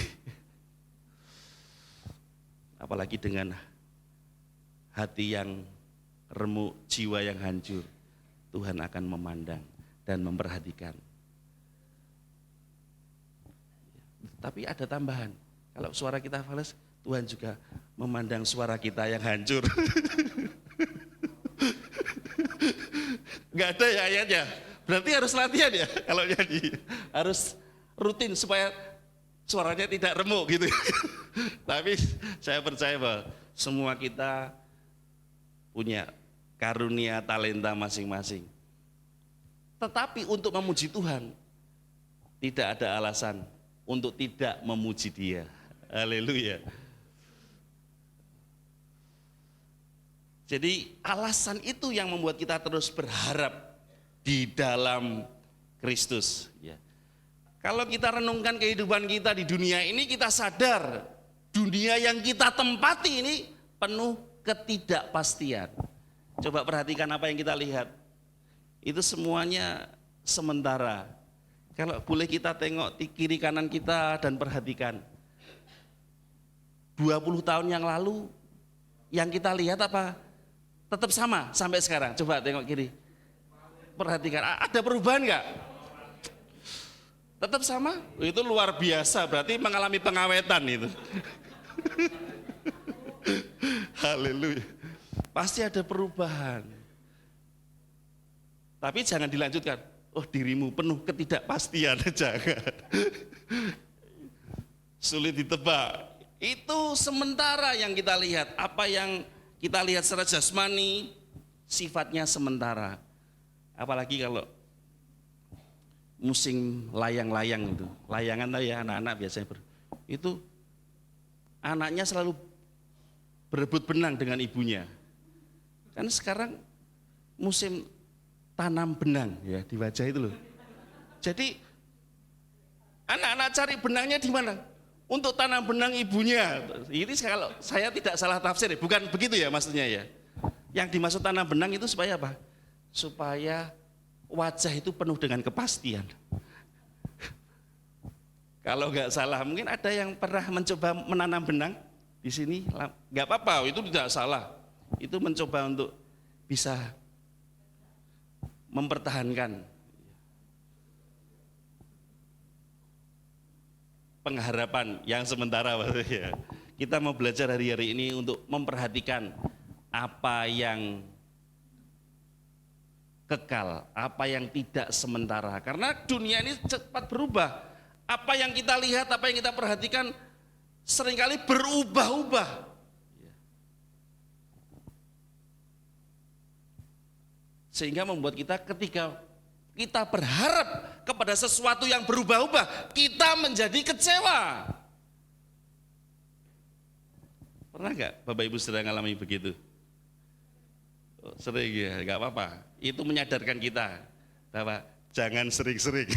[SPEAKER 6] Apalagi dengan hati yang remuk, jiwa yang hancur, Tuhan akan memandang dan memperhatikan. Tapi ada tambahan, kalau suara kita fals, Tuhan juga memandang suara kita yang hancur. Gak ada ya ayatnya, berarti harus latihan ya kalau nyanyi. Harus rutin supaya suaranya tidak remuk gitu. Tapi saya percaya bahwa semua kita punya karunia talenta masing-masing. Tetapi untuk memuji Tuhan, tidak ada alasan untuk tidak memuji Dia. Haleluya. Jadi alasan itu yang membuat kita terus berharap di dalam Kristus. Ya. Kalau kita renungkan kehidupan kita di dunia ini, kita sadar dunia yang kita tempati ini penuh ketidakpastian. Coba perhatikan apa yang kita lihat. Itu semuanya sementara. Kalau boleh kita tengok di kiri kanan kita dan perhatikan. 20 tahun yang lalu yang kita lihat apa? Tetap sama sampai sekarang. Coba tengok kiri. Perhatikan, ada perubahan enggak? Tetap sama? Itu luar biasa, berarti mengalami pengawetan itu. Haleluya. Pasti ada perubahan. Tapi jangan dilanjutkan. Oh, dirimu penuh ketidakpastian, jangan. Sulit ditebak. Itu sementara yang kita lihat. Apa yang kita lihat secara jasmani sifatnya sementara. Apalagi kalau musim layang-layang itu. Layangan tahu ya, anak-anak biasanya itu anaknya selalu berebut benang dengan ibunya. Kan sekarang musim tanam benang ya di wajah itu loh. Jadi anak-anak cari benangnya di mana? Untuk tanam benang ibunya. Ini kalau saya tidak salah tafsir, bukan begitu ya maksudnya ya. Yang dimaksud tanam benang itu supaya apa? Supaya wajah itu penuh dengan kepastian. Kalau nggak salah, mungkin ada yang pernah mencoba menanam benang di sini, nggak apa-apa, itu tidak salah. Itu mencoba untuk bisa mempertahankan pengharapan yang sementara. Ya. Kita mau belajar hari-hari ini untuk memperhatikan apa yang kekal, apa yang tidak sementara. Karena dunia ini cepat berubah. Apa yang kita lihat, apa yang kita perhatikan seringkali berubah-ubah. Sehingga membuat kita ketika kita berharap kepada sesuatu yang berubah-ubah, kita menjadi kecewa. Pernah nggak Bapak Ibu sedang mengalami begitu? Oh, sering ya, nggak apa-apa. Itu menyadarkan kita bahwa jangan sering-sering.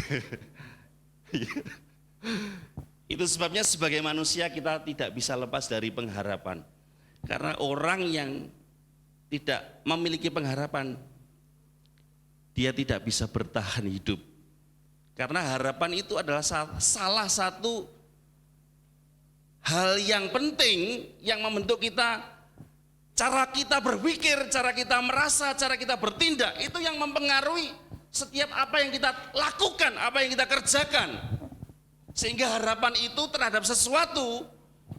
[SPEAKER 6] Itu sebabnya sebagai manusia kita tidak bisa lepas dari pengharapan. Karena orang yang tidak memiliki pengharapan, dia tidak bisa bertahan hidup. Karena harapan itu adalah salah satu hal yang penting yang membentuk kita, cara kita berpikir, cara kita merasa, cara kita bertindak, itu yang mempengaruhi setiap apa yang kita lakukan, apa yang kita kerjakan. Sehingga harapan itu terhadap sesuatu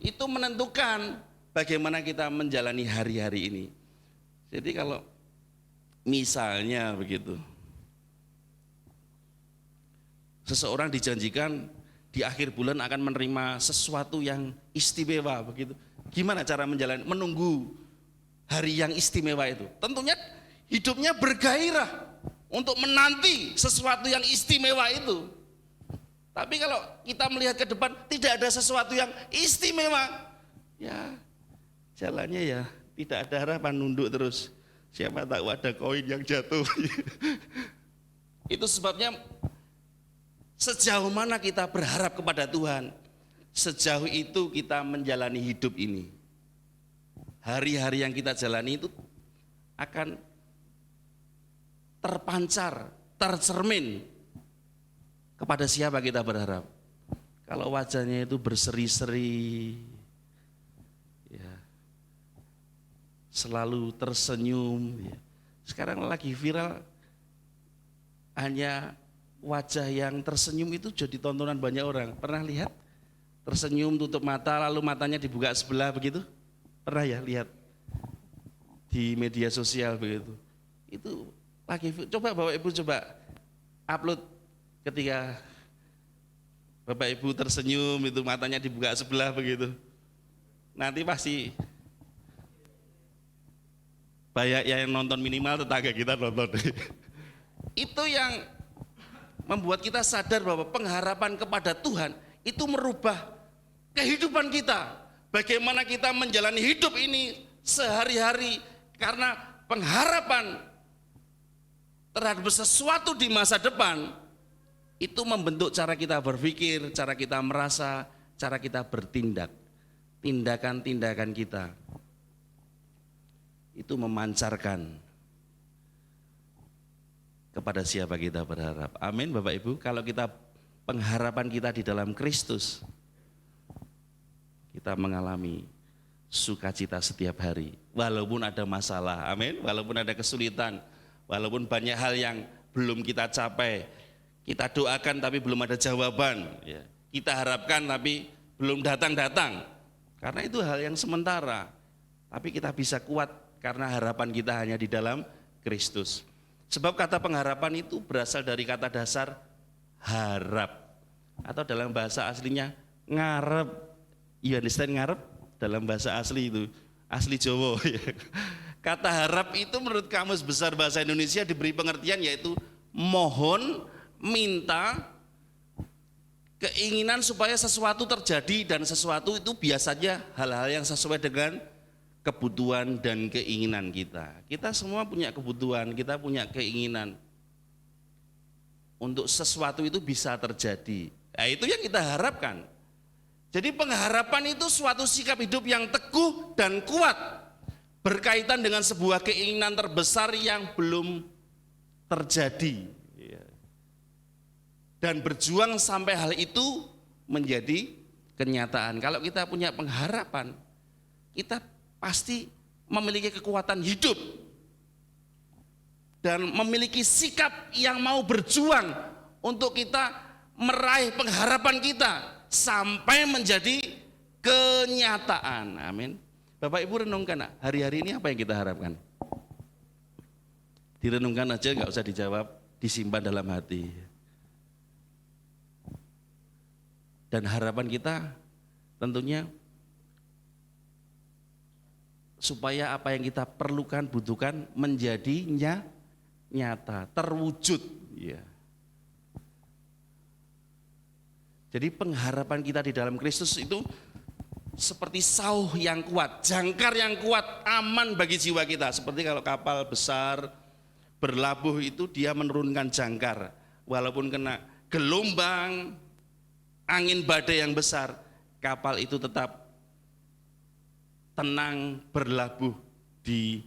[SPEAKER 6] itu menentukan bagaimana kita menjalani hari-hari ini. Jadi kalau misalnya begitu, seseorang dijanjikan di akhir bulan akan menerima sesuatu yang istimewa begitu. Gimana cara menjalani, menunggu hari yang istimewa itu? Tentunya hidupnya bergairah untuk menanti sesuatu yang istimewa itu. Tapi kalau kita melihat ke depan tidak ada sesuatu yang istimewa, ya jalannya ya tidak ada harapan, nunduk terus. Siapa tahu ada koin yang jatuh. Itu sebabnya sejauh mana kita berharap kepada Tuhan, sejauh itu kita menjalani hidup ini. Hari-hari yang kita jalani itu akan terpancar, tercermin kepada siapa kita berharap. Kalau wajahnya itu berseri-seri, ya, selalu tersenyum, ya. Sekarang lagi viral hanya wajah yang tersenyum itu jadi tontonan banyak orang. Pernah lihat? Tersenyum tutup mata lalu matanya dibuka sebelah begitu? Pernah ya lihat di media sosial begitu? Itu lagi, coba Bapak Ibu coba upload ketika Bapak Ibu tersenyum itu matanya dibuka sebelah begitu. Nanti pasti banyak yang nonton, minimal tetangga kita nonton. Itu yang membuat kita sadar bahwa pengharapan kepada Tuhan itu merubah kehidupan kita. Bagaimana kita menjalani hidup ini sehari-hari karena pengharapan terhadap sesuatu di masa depan itu membentuk cara kita berpikir, cara kita merasa, cara kita bertindak. Tindakan-tindakan kita itu memancarkan kepada siapa kita berharap. Amin Bapak Ibu. Kalau kita pengharapan kita di dalam Kristus, kita mengalami sukacita setiap hari. Walaupun ada masalah, amin. Walaupun ada kesulitan, walaupun banyak hal yang belum kita capai, kita doakan tapi belum ada jawaban, ya. Kita harapkan tapi belum datang-datang. Karena itu hal yang sementara. Tapi kita bisa kuat karena harapan kita hanya di dalam Kristus. Sebab kata pengharapan itu berasal dari kata dasar harap. Atau dalam bahasa aslinya ngarep. You understand ngarep? Dalam bahasa asli itu, asli Jawa. Kata harap itu menurut Kamus Besar Bahasa Indonesia diberi pengertian yaitu mohon, minta, keinginan supaya sesuatu terjadi, dan sesuatu itu biasanya hal-hal yang sesuai dengan kebutuhan dan keinginan kita. Kita semua punya kebutuhan, kita punya keinginan untuk sesuatu itu bisa terjadi. Nah, itu yang kita harapkan. Jadi pengharapan itu suatu sikap hidup yang teguh dan kuat berkaitan dengan sebuah keinginan terbesar yang belum terjadi, dan berjuang sampai hal itu menjadi kenyataan. Kalau kita punya pengharapan, kita pasti memiliki kekuatan hidup dan memiliki sikap yang mau berjuang untuk kita meraih pengharapan kita sampai menjadi kenyataan. Amin. Bapak Ibu renungkan, hari-hari ini apa yang kita harapkan? Direnungkan aja, nggak usah dijawab, disimpan dalam hati. Dan harapan kita tentunya supaya apa yang kita perlukan, butuhkan menjadi nyata, terwujud. Ya. Jadi pengharapan kita di dalam Kristus itu seperti sauh yang kuat, jangkar yang kuat, aman bagi jiwa kita. Seperti kalau kapal besar berlabuh itu dia menurunkan jangkar. Walaupun kena gelombang, angin badai yang besar, kapal itu tetap tenang berlabuh di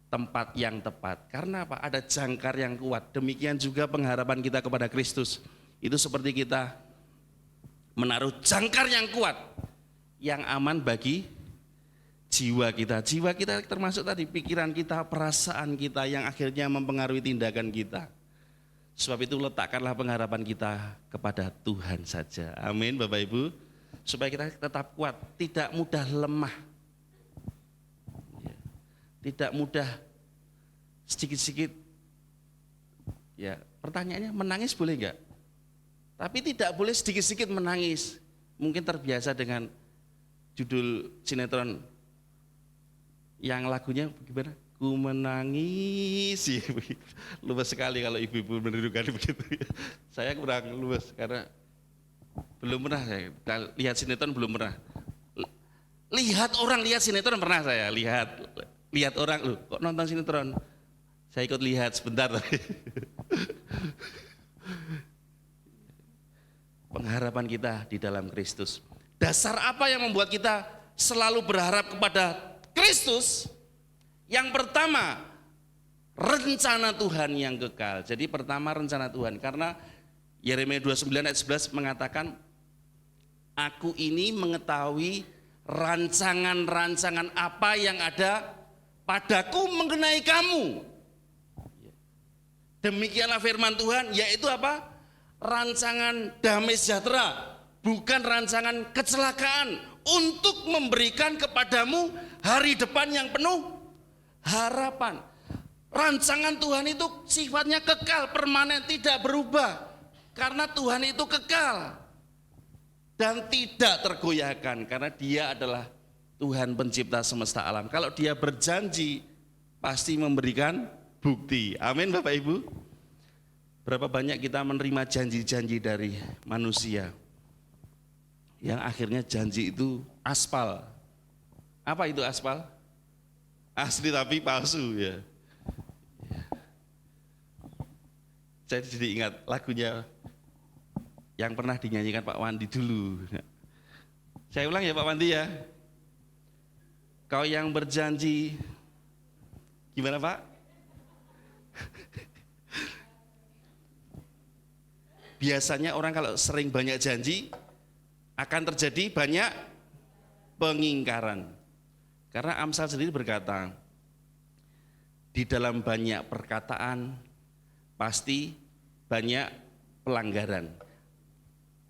[SPEAKER 6] tempat yang tepat. Karena apa? Ada jangkar yang kuat. Demikian juga pengharapan kita kepada Kristus. Itu seperti kita menaruh jangkar yang kuat, yang aman bagi jiwa kita. Jiwa kita termasuk tadi pikiran kita, perasaan kita yang akhirnya mempengaruhi tindakan kita. Sebab itu letakkanlah pengharapan kita kepada Tuhan saja. Amin Bapak Ibu. Supaya kita tetap kuat, tidak mudah lemah. Tidak mudah sedikit-sedikit. Ya, pertanyaannya menangis boleh enggak? Tapi tidak boleh sedikit-sedikit menangis. Mungkin terbiasa dengan judul sinetron yang lagunya gimana? Ku menangis. Ya, luwes sekali kalau ibu-ibu menirukan begitu. Saya kurang luwes karena belum pernah saya lihat sinetron, belum pernah. Lihat orang lihat sinetron pernah saya lihat orang loh kok nonton sinetron. Saya ikut lihat sebentar. Pengharapan kita di dalam Kristus. Dasar apa yang membuat kita selalu berharap kepada Kristus? Yang pertama, rencana Tuhan yang kekal. Jadi pertama rencana Tuhan, karena Yeremia 29 ayat 11 mengatakan, aku ini mengetahui rancangan-rancangan apa yang ada padaku mengenai kamu. Demikianlah firman Tuhan, yaitu apa? Rancangan damai sejahtera, bukan rancangan kecelakaan, untuk memberikan kepadamu hari depan yang penuh harapan. Rancangan Tuhan itu sifatnya kekal, permanen, tidak berubah. Karena Tuhan itu kekal dan tidak tergoyahkan, karena Dia adalah Tuhan pencipta semesta alam. Kalau Dia berjanji, pasti memberikan bukti. Amin Bapak Ibu. Berapa banyak kita menerima janji-janji dari manusia yang akhirnya janji itu aspal. Apa itu aspal? Asli tapi palsu ya. Saya jadi ingat lagunya yang pernah dinyanyikan Pak Wandi dulu. Saya ulang ya Pak Wandi ya. Kau yang berjanji, gimana Pak? Biasanya orang kalau sering banyak janji, akan terjadi banyak pengingkaran. Karena Amsal sendiri berkata, di dalam banyak perkataan pasti banyak pelanggaran.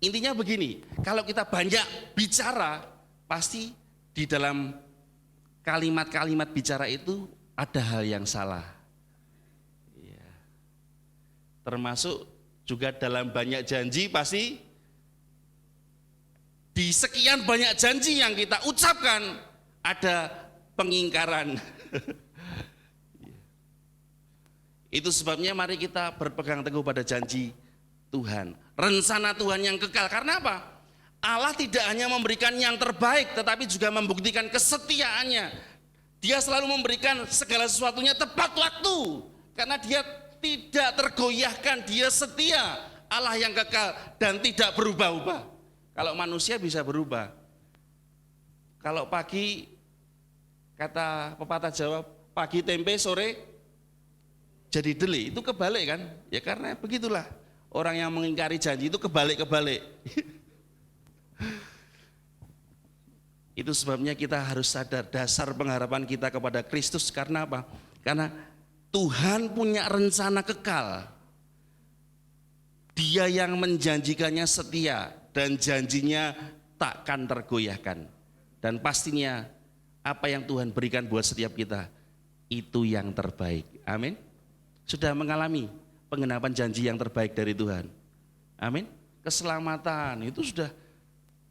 [SPEAKER 6] Intinya begini, kalau kita banyak bicara, pasti di dalam kalimat-kalimat bicara itu ada hal yang salah. Ya. Termasuk juga dalam banyak janji pasti di sekian banyak janji yang kita ucapkan ada pengingkaran. Itu sebabnya mari kita berpegang teguh pada janji Tuhan, rencana Tuhan yang kekal. Karena apa? Allah tidak hanya memberikan yang terbaik, tetapi juga membuktikan kesetiaannya. Dia selalu memberikan segala sesuatunya tepat waktu, karena Dia tidak tergoyahkan, Dia setia, Allah yang kekal dan tidak berubah-ubah. Kalau manusia bisa berubah. Kalau pagi, kata pepatah Jawa, pagi tempe, sore jadi deli, itu kebalik kan? Ya karena begitulah, orang yang mengingkari janji itu kebalik-kebalik. Itu sebabnya kita harus sadar dasar pengharapan kita kepada Kristus. Karena apa? Karena Tuhan punya rencana kekal. Dia yang menjanjikannya setia dan janjinya takkan tergoyahkan. Dan pastinya apa yang Tuhan berikan buat setiap kita itu yang terbaik. Amin. Sudah mengalami penggenapan janji yang terbaik dari Tuhan. Amin. Keselamatan itu sudah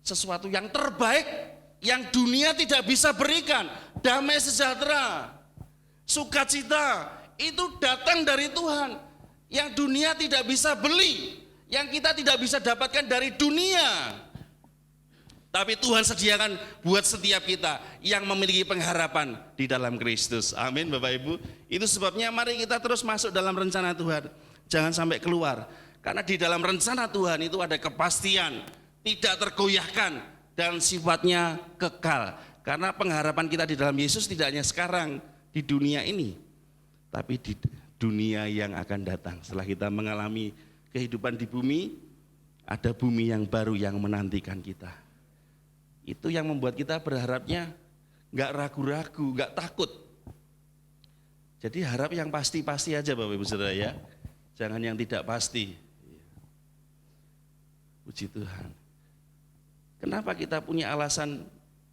[SPEAKER 6] sesuatu yang terbaik yang dunia tidak bisa berikan. Damai sejahtera, sukacita itu datang dari Tuhan yang dunia tidak bisa beli, yang kita tidak bisa dapatkan dari dunia. Tapi Tuhan sediakan buat setiap kita yang memiliki pengharapan di dalam Kristus. Amin Bapak Ibu. Itu sebabnya mari kita terus masuk dalam rencana Tuhan. Jangan sampai keluar. Karena di dalam rencana Tuhan itu ada kepastian, tidak tergoyahkan dan sifatnya kekal. Karena pengharapan kita di dalam Yesus tidak hanya sekarang di dunia ini, tapi di dunia yang akan datang. Setelah kita mengalami kehidupan di bumi, ada bumi yang baru yang menantikan kita. Itu yang membuat kita berharapnya nggak ragu-ragu, nggak takut. Jadi harap yang pasti-pasti aja Bapak Ibu Saudara ya. Jangan yang tidak pasti. Puji Tuhan. Kenapa kita punya alasan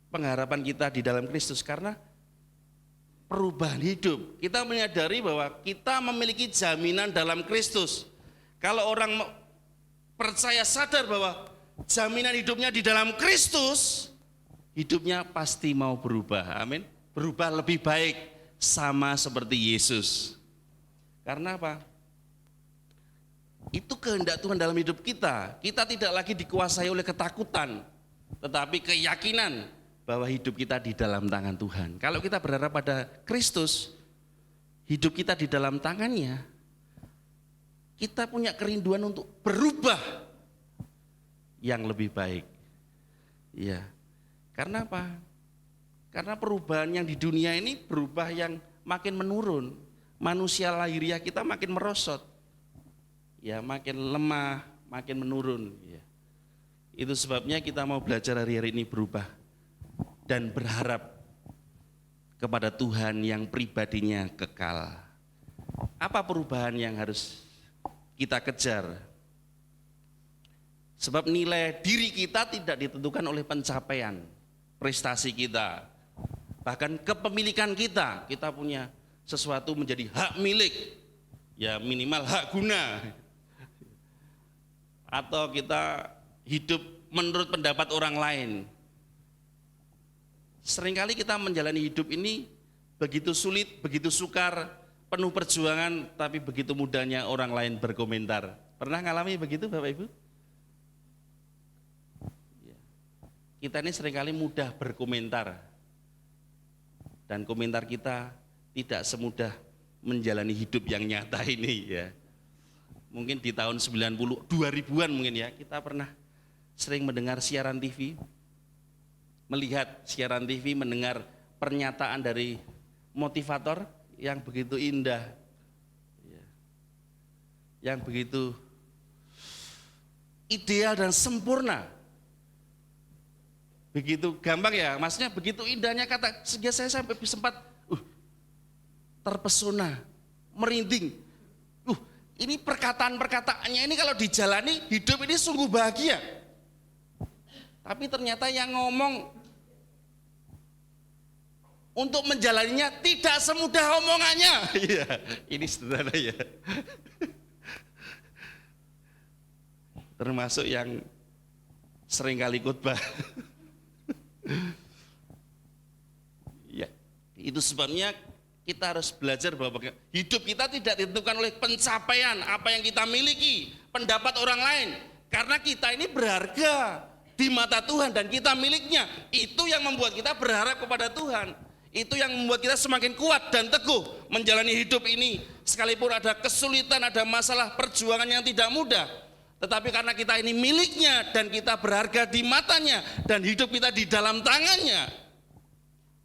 [SPEAKER 6] pengharapan kita di dalam Kristus? Karena perubahan hidup. Kita menyadari bahwa kita memiliki jaminan dalam Kristus. Kalau orang percaya sadar bahwa jaminan hidupnya di dalam Kristus, hidupnya pasti mau berubah. Amin. Berubah lebih baik sama seperti Yesus. Karena apa? Itu kehendak Tuhan dalam hidup kita. Kita tidak lagi dikuasai oleh ketakutan, tetapi keyakinan bahwa hidup kita di dalam tangan Tuhan. Kalau kita berharap pada Kristus, hidup kita di dalam tangannya, kita punya kerinduan untuk berubah yang lebih baik. Ya, karena apa? Karena perubahan yang di dunia ini berubah yang makin menurun. Manusia lahiriah kita makin merosot. Ya, makin lemah, makin menurun. Ya. Itu sebabnya kita mau belajar hari-hari ini berubah dan berharap kepada Tuhan yang pribadinya kekal. Apa perubahan yang harus kita kejar? Sebab nilai diri kita tidak ditentukan oleh pencapaian, prestasi kita. Bahkan kepemilikan kita, kita punya sesuatu menjadi hak milik, ya minimal hak guna. Atau kita hidup menurut pendapat orang lain. Seringkali kita menjalani hidup ini begitu sulit, begitu sukar, penuh perjuangan, tapi begitu mudahnya orang lain berkomentar. Pernah ngalami begitu Bapak Ibu? Kita ini seringkali mudah berkomentar. Dan komentar kita tidak semudah menjalani hidup yang nyata ini ya. Mungkin di tahun 90, 2000-an mungkin ya, kita pernah sering mendengar siaran TV, melihat siaran TV, mendengar pernyataan dari motivator yang begitu indah, yang begitu ideal dan sempurna, begitu gampang ya, maksudnya begitu indahnya kata, sehingga saya sampai sempat terpesona, merinding. Ini perkataan-perkataannya ini kalau dijalani hidup ini sungguh bahagia. Tapi ternyata yang ngomong untuk menjalaninya tidak semudah omongannya. Iya, ini sederhana ya. Termasuk yang sering kali khotbah. Ya, itu sebabnya kita harus belajar bahwa hidup kita tidak ditentukan oleh pencapaian apa yang kita miliki, pendapat orang lain. Karena kita ini berharga di mata Tuhan dan kita miliknya. Itu yang membuat kita berharap kepada Tuhan. Itu yang membuat kita semakin kuat dan teguh menjalani hidup ini. Sekalipun ada kesulitan, ada masalah perjuangan yang tidak mudah. Tetapi karena kita ini miliknya dan kita berharga di matanya dan hidup kita di dalam tangannya,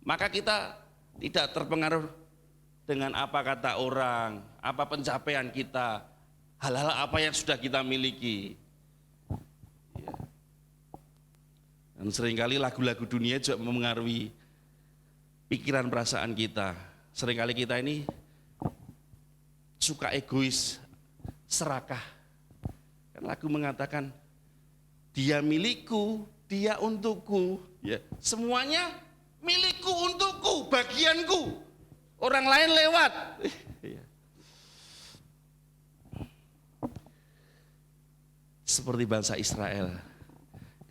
[SPEAKER 6] maka kita tidak terpengaruh dengan apa kata orang, apa pencapaian kita, hal-hal apa yang sudah kita miliki. Dan seringkali lagu-lagu dunia juga mempengaruhi pikiran perasaan kita. Seringkali kita ini suka egois, serakah. Kan lagu mengatakan, dia milikku, dia untukku. Ya, semuanya milikku, untukku, bagianku. Orang lain lewat. Seperti bangsa Israel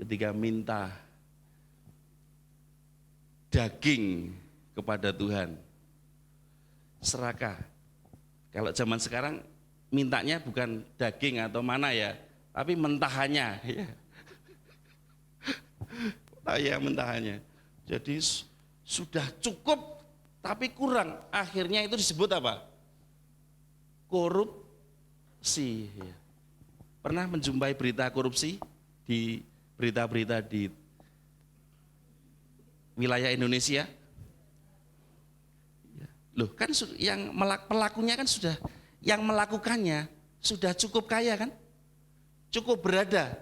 [SPEAKER 6] ketika minta daging kepada Tuhan, serakah. Kalau zaman sekarang mintanya bukan daging atau mana ya, tapi mentahannya. Ya, mentahannya. Jadi sudah cukup tapi kurang. Akhirnya itu disebut apa? Korupsi. Pernah menjumpai berita korupsi di berita-berita di wilayah Indonesia? Loh, kan yang pelakunya kan sudah, yang melakukannya sudah cukup kaya kan? Cukup berada.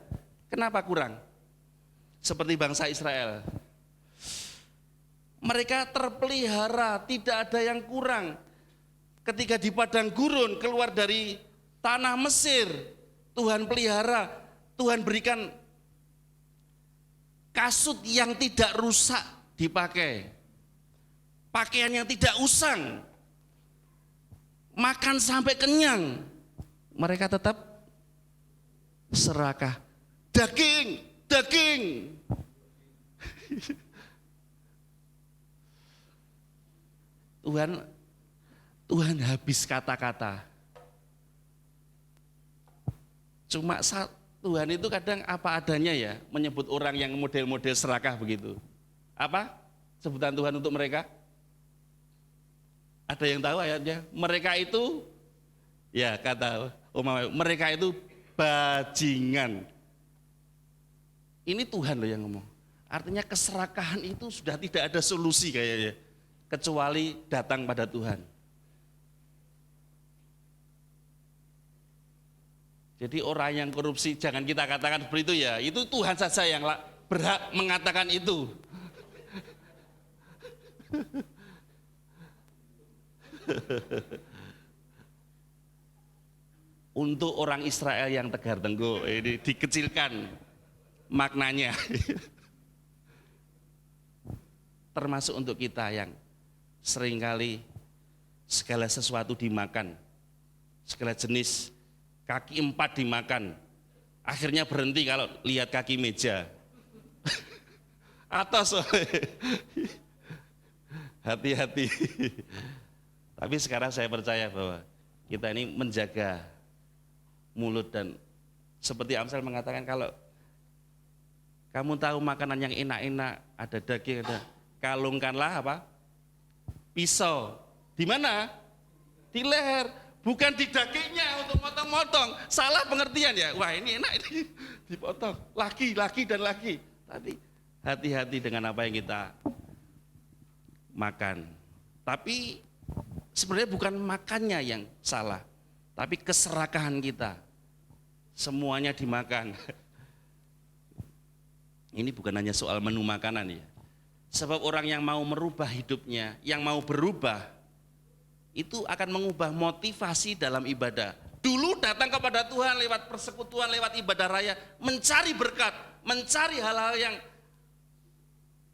[SPEAKER 6] Kenapa kurang? Seperti bangsa Israel. Mereka terpelihara, tidak ada yang kurang. Ketika di padang gurun keluar dari tanah Mesir, Tuhan pelihara, Tuhan berikan kasut yang tidak rusak dipakai, pakaian yang tidak usang, makan sampai kenyang. Mereka tetap serakah. Daging, daging. Tuhan habis kata-kata. Cuma Tuhan itu kadang apa adanya ya, menyebut orang yang model-model serakah begitu. Apa sebutan Tuhan untuk mereka? Ada yang tahu ayatnya? Mereka itu, ya kata mereka itu bajingan. Ini Tuhan loh yang ngomong. Artinya keserakahan itu sudah tidak ada solusi kayaknya, kecuali datang pada Tuhan. Jadi orang yang korupsi jangan kita katakan seperti itu ya. Itu Tuhan saja yang berhak mengatakan itu. Untuk orang Israel yang tegar tenggo ini dikecilkan maknanya. Termasuk untuk kita yang seringkali segala sesuatu dimakan, segala jenis kaki 4 dimakan, akhirnya berhenti kalau lihat kaki meja. Atas, hati-hati. Tapi sekarang saya percaya bahwa kita ini menjaga mulut, dan seperti Amsal mengatakan, kalau kamu tahu makanan yang enak-enak, ada daging, ada, kalungkanlah apa? Pisau. Di mana? Di leher, bukan di dagingnya untuk motong-motong. Salah pengertian ya. Wah, ini enak ini dipotong. Lagi dan lagi. Tapi hati-hati dengan apa yang kita makan. Tapi sebenarnya bukan makannya yang salah, tapi keserakahan kita. Semuanya dimakan. Ini bukan hanya soal menu makanan ya. Sebab orang yang mau merubah hidupnya, yang mau berubah, itu akan mengubah motivasi dalam ibadah. Dulu datang kepada Tuhan lewat persekutuan, lewat ibadah raya, mencari berkat, mencari hal-hal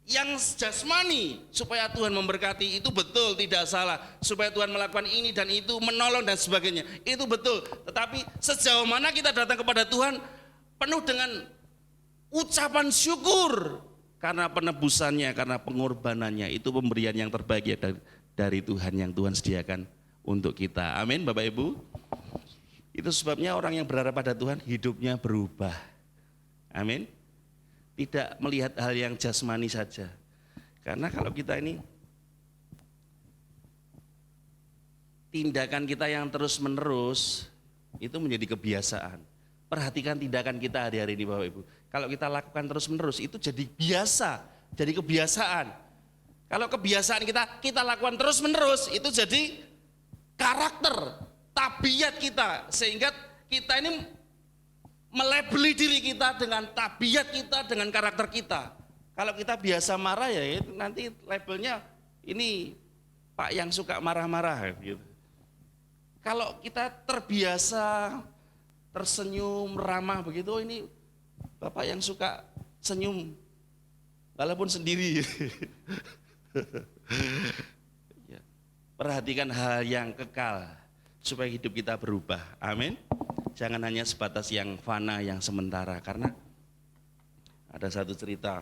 [SPEAKER 6] yang jasmani supaya Tuhan memberkati, itu betul, tidak salah. Supaya Tuhan melakukan ini dan itu, menolong dan sebagainya, itu betul. Tetapi sejauh mana kita datang kepada Tuhan penuh dengan ucapan syukur karena penebusannya, karena pengorbanannya, itu pemberian yang terbaik ya dari Tuhan yang Tuhan sediakan untuk kita. Amin Bapak Ibu. Itu sebabnya orang yang berharap pada Tuhan hidupnya berubah. Amin. Tidak melihat hal yang jasmani saja. Karena kalau kita ini tindakan kita yang terus menerus itu menjadi kebiasaan. Perhatikan tindakan kita hari-hari ini Bapak Ibu. Kalau kita lakukan terus menerus itu jadi biasa, jadi kebiasaan. Kalau kebiasaan kita lakukan terus menerus itu jadi karakter, tabiat kita, sehingga kita ini melabeli diri kita dengan tabiat kita, dengan karakter kita. Kalau kita biasa marah ya nanti labelnya ini Pak yang suka marah-marah gitu. Kalau kita terbiasa tersenyum, ramah begitu, ini Bapak yang suka senyum walaupun sendiri. Ya. Perhatikan hal yang kekal supaya hidup kita berubah. Amin. Jangan hanya sebatas yang fana, yang sementara. Karena ada satu cerita,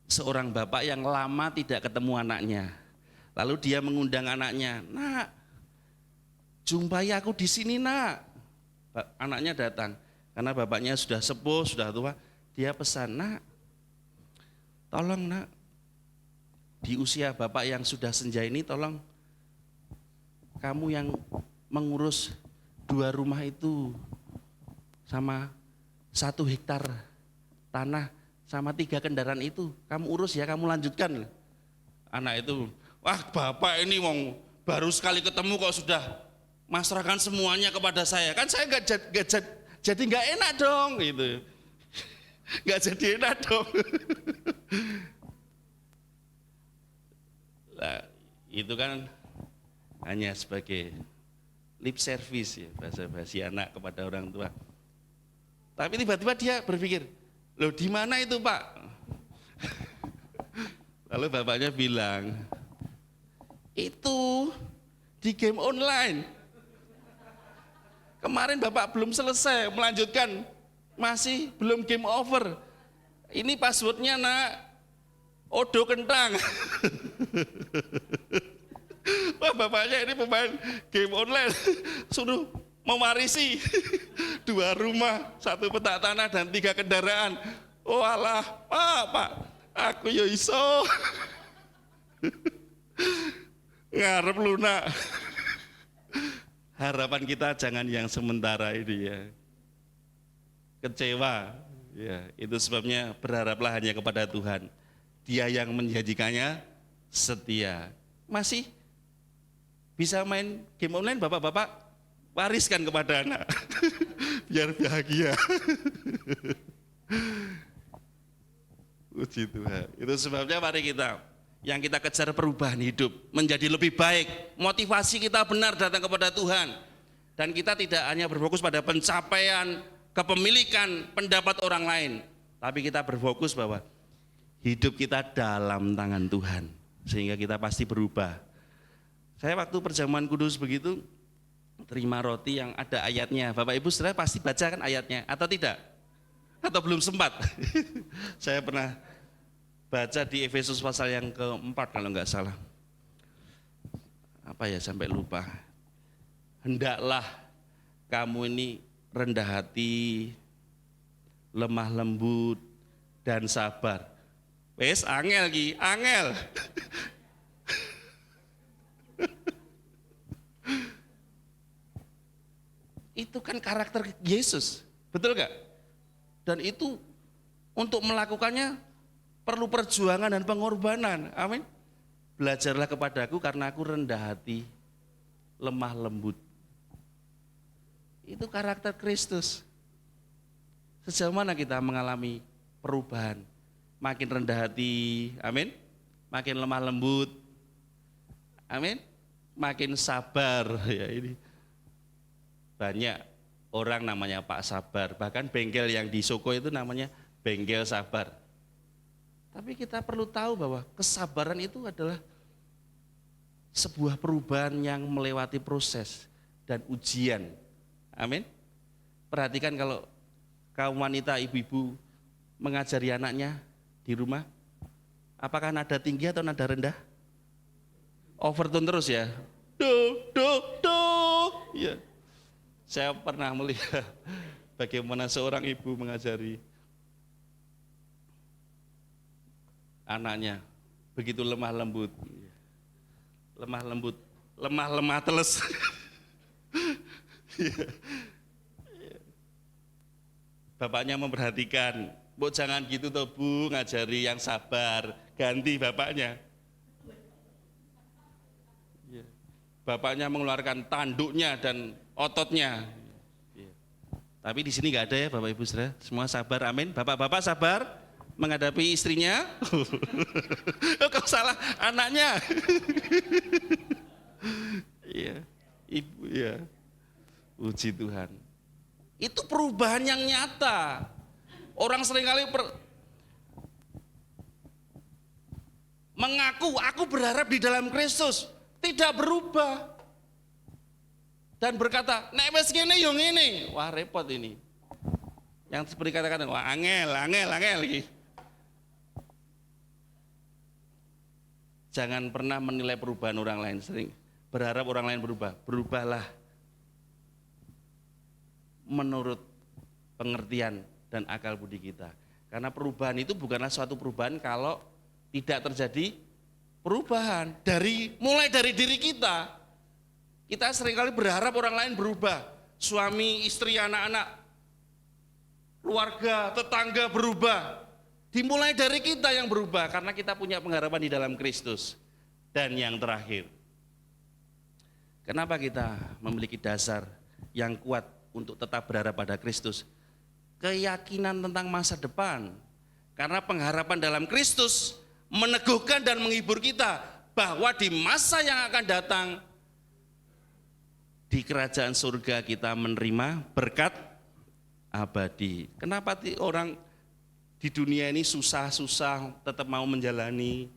[SPEAKER 6] seorang bapak yang lama tidak ketemu anaknya. Lalu dia mengundang anaknya, "Nak, jumpai aku di sini, Nak." Anaknya datang, karena bapaknya sudah sepuh, sudah tua. Dia pesan, "Nak, tolong Nak, di usia bapak yang sudah senja ini, tolong kamu yang mengurus 2 rumah itu sama 1 hektar tanah sama 3 kendaraan itu, kamu urus ya, kamu lanjutkan." Anak itu, "Wah bapak ini wong baru sekali ketemu kok sudah masrahkan semuanya kepada saya, kan saya jadi nggak enak dong," gitu. Nggak jadi enak dong. Nah, itu kan hanya sebagai lip service ya, basa-basi anak kepada orang tua. Tapi tiba-tiba dia berpikir, "Loh di mana itu Pak?" Lalu bapaknya bilang, "Itu di game online. Kemarin Bapak belum selesai melanjutkan, masih belum game over. Ini passwordnya Nak, odo kentang." Wah bapaknya ini pemain game online, suruh mewarisi 2 rumah, 1 petak tanah dan 3 kendaraan. Oh alah, Pak, Aku ya iso. Ngarep lunak. Harapan kita jangan yang sementara ini ya. Kecewa. Ya, itu sebabnya berharaplah hanya kepada Tuhan. Dia yang menjanjikannya setia. Masih bisa main game online bapak-bapak, wariskan kepada anak. Biar bahagia. Puji Tuhan. Itu sebabnya mari kita yang kita kejar perubahan hidup menjadi lebih baik. Motivasi kita benar datang kepada Tuhan. Dan kita tidak hanya berfokus pada pencapaian, kepemilikan, pendapat orang lain. Tapi kita berfokus bahwa hidup kita dalam tangan Tuhan. Sehingga kita pasti berubah. Saya waktu perjamuan kudus begitu, terima roti yang ada ayatnya. Bapak Ibu saudara pasti baca kan ayatnya atau tidak? Atau belum sempat? Saya pernah baca di Efesus pasal yang keempat kalau enggak salah. Apa ya sampai lupa. Hendaklah kamu ini rendah hati, lemah lembut, dan sabar. Wes angel ki, angel. Itu kan karakter Yesus, betul gak? Dan itu untuk melakukannya perlu perjuangan dan pengorbanan. Amin. Belajarlah kepadaku karena aku rendah hati, lemah lembut. Itu karakter Kristus. Sejauh mana kita mengalami perubahan? Makin rendah hati, amin. Makin lemah lembut, amin. Makin sabar, ya ini. Banyak orang namanya Pak Sabar, bahkan bengkel yang di Soko itu namanya bengkel sabar. Tapi kita perlu tahu bahwa kesabaran itu adalah sebuah perubahan yang melewati proses dan ujian. Amin. Perhatikan kalau kaum wanita ibu-ibu mengajari anaknya di rumah, apakah nada tinggi atau nada rendah? Overtone terus ya. Do. Ya. Saya pernah melihat bagaimana seorang ibu mengajari anaknya begitu lemah lembut, lemah teles. Bapaknya memperhatikan, Bu jangan gitu toh Bu, ngajari yang sabar, ganti bapaknya. Bapaknya mengeluarkan tanduknya dan ototnya. Tapi di sini nggak ada ya Bapak Ibu saudara, semua sabar, amin. Bapak-bapak sabar menghadapi istrinya. Kau salah anaknya. Iya, ibu ya. Puji Tuhan. Itu perubahan yang nyata. Orang seringkali mengaku aku berharap di dalam Kristus, tidak berubah. Dan berkata, nek wis ngene yo ngene. Wah repot ini. Yang seperti kata-kata, wah angel iki. Jangan pernah menilai perubahan orang lain, sering berharap orang lain berubah. Berubahlah menurut pengertian dan akal budi kita. Karena perubahan itu bukanlah suatu perubahan kalau tidak terjadi perubahan. Mulai dari diri kita. Kita seringkali berharap orang lain berubah. Suami, istri, anak-anak, keluarga, tetangga berubah. Dimulai dari kita yang berubah karena kita punya pengharapan di dalam Kristus. Dan yang terakhir, kenapa kita memiliki dasar yang kuat untuk tetap berharap pada Kristus? Keyakinan tentang masa depan. Karena pengharapan dalam Kristus meneguhkan dan menghibur kita bahwa di masa yang akan datang di kerajaan surga kita menerima berkat abadi. Kenapa orang di dunia ini susah-susah tetap mau menjalani,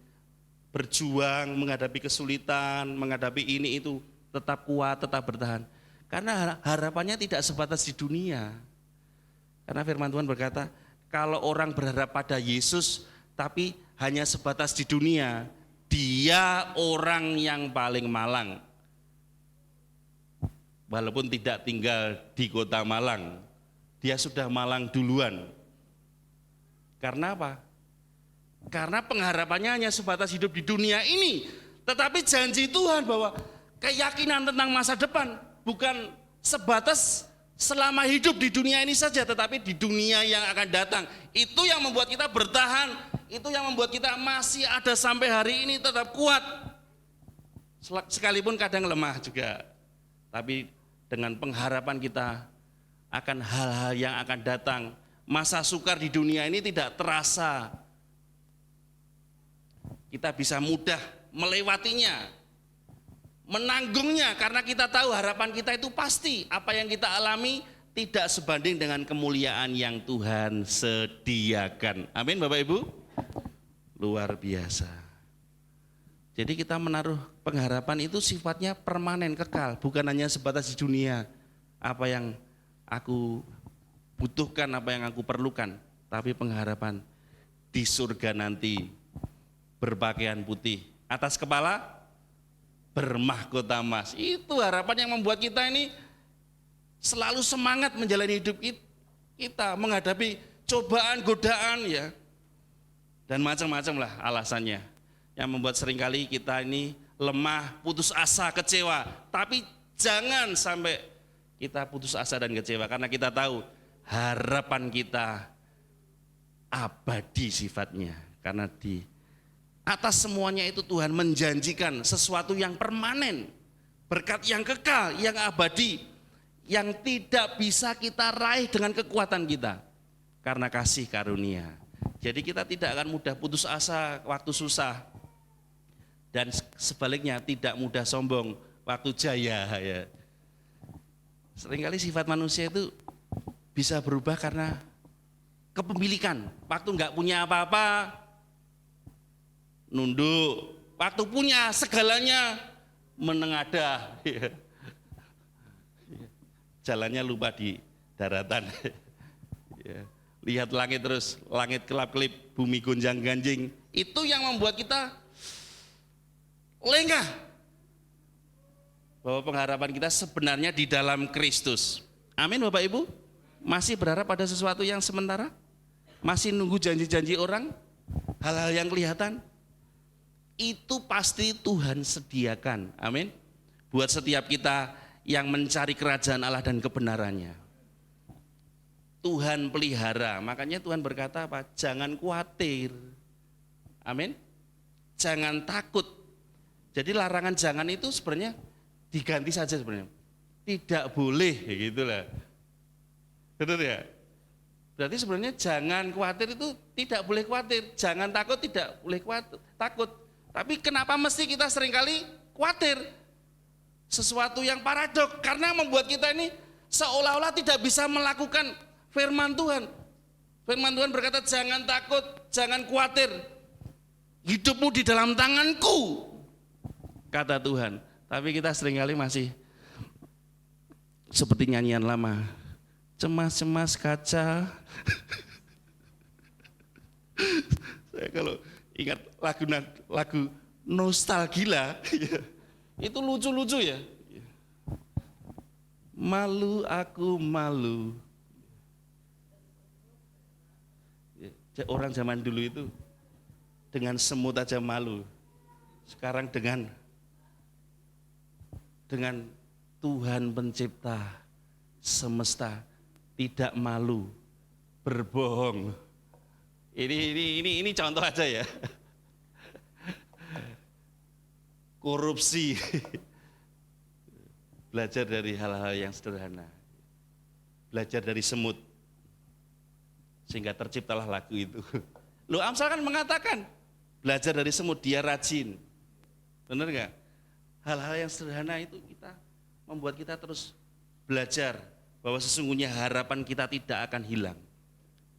[SPEAKER 6] berjuang, menghadapi kesulitan, menghadapi ini itu, tetap kuat, tetap bertahan? Karena harapannya tidak sebatas di dunia. Karena firman Tuhan berkata, kalau orang berharap pada Yesus tapi hanya sebatas di dunia, dia orang yang paling malang. Walaupun tidak tinggal di kota Malang, dia sudah malang duluan. Karena apa? Karena pengharapannya hanya sebatas hidup di dunia ini. Tetapi janji Tuhan bahwa keyakinan tentang masa depan bukan sebatas selama hidup di dunia ini saja, tetapi di dunia yang akan datang. Itu yang membuat kita bertahan, itu yang membuat kita masih ada sampai hari ini tetap kuat. Sekalipun kadang lemah juga. Tapi dengan pengharapan kita akan hal-hal yang akan datang, masa sukar di dunia ini tidak terasa. Kita bisa mudah melewatinya, menanggungnya, karena kita tahu harapan kita itu pasti. Apa yang kita alami tidak sebanding dengan kemuliaan yang Tuhan sediakan. Amin Bapak Ibu. Luar biasa. Jadi kita menaruh pengharapan itu sifatnya permanen, kekal, bukan hanya sebatas di dunia. Apa yang aku butuhkan, apa yang aku perlukan, tapi pengharapan di surga nanti, berpakaian putih, atas kepala bermahkota emas. Itu harapan yang membuat kita ini selalu semangat menjalani hidup kita, menghadapi cobaan, godaan ya, dan macam-macam lah alasannya yang membuat seringkali kita ini lemah, putus asa, kecewa. Tapi jangan sampai kita putus asa dan kecewa, karena kita tahu harapan kita abadi sifatnya, karena di atas semuanya itu Tuhan menjanjikan sesuatu yang permanen, berkat yang kekal, yang abadi, yang tidak bisa kita raih dengan kekuatan kita, karena kasih karunia. Jadi kita tidak akan mudah putus asa waktu susah, dan sebaliknya tidak mudah sombong waktu jaya ya. Seringkali sifat manusia itu bisa berubah karena kepemilikan. Waktu nggak punya apa-apa, nunduk. Waktu punya segalanya, menengadah. Jalannya lupa di daratan. Lihat langit terus, langit kelap-kelip, bumi gonjang-ganjing. Itu yang membuat kita lengah bahwa pengharapan kita sebenarnya di dalam Kristus. Amin Bapak Ibu. Masih berharap pada sesuatu yang sementara? Masih nunggu janji-janji orang? Hal-hal yang kelihatan? Itu pasti Tuhan sediakan. Amin. Buat setiap kita yang mencari kerajaan Allah dan kebenarannya. Tuhan pelihara. Makanya Tuhan berkata apa? Jangan khawatir. Amin. Jangan takut. Jadi larangan jangan itu sebenarnya diganti saja sebenarnya. Tidak boleh, gitulah. Betul ya? Berarti sebenarnya jangan khawatir itu tidak boleh khawatir. Jangan takut tidak boleh takut. Tapi kenapa mesti kita seringkali khawatir? Sesuatu yang paradok, karena membuat kita ini seolah-olah tidak bisa melakukan firman Tuhan. Firman Tuhan berkata jangan takut, jangan khawatir. Hidupmu di dalam tanganku, kata Tuhan. Tapi kita seringkali masih seperti nyanyian lama. Cemas-cemas kaca. Saya kalau ingat lagu nostalgia, itu lucu-lucu ya. Malu aku malu. Orang zaman dulu itu dengan semut aja malu. Sekarang dengan Tuhan pencipta semesta tidak malu berbohong. Ini contoh aja ya. Korupsi. Belajar dari hal-hal yang sederhana. Belajar dari semut. Sehingga terciptalah lagu itu. Loh, Amsal kan mengatakan belajar dari semut, dia rajin. Benar enggak? Hal-hal yang sederhana itu membuat kita terus belajar bahwa sesungguhnya harapan kita tidak akan hilang.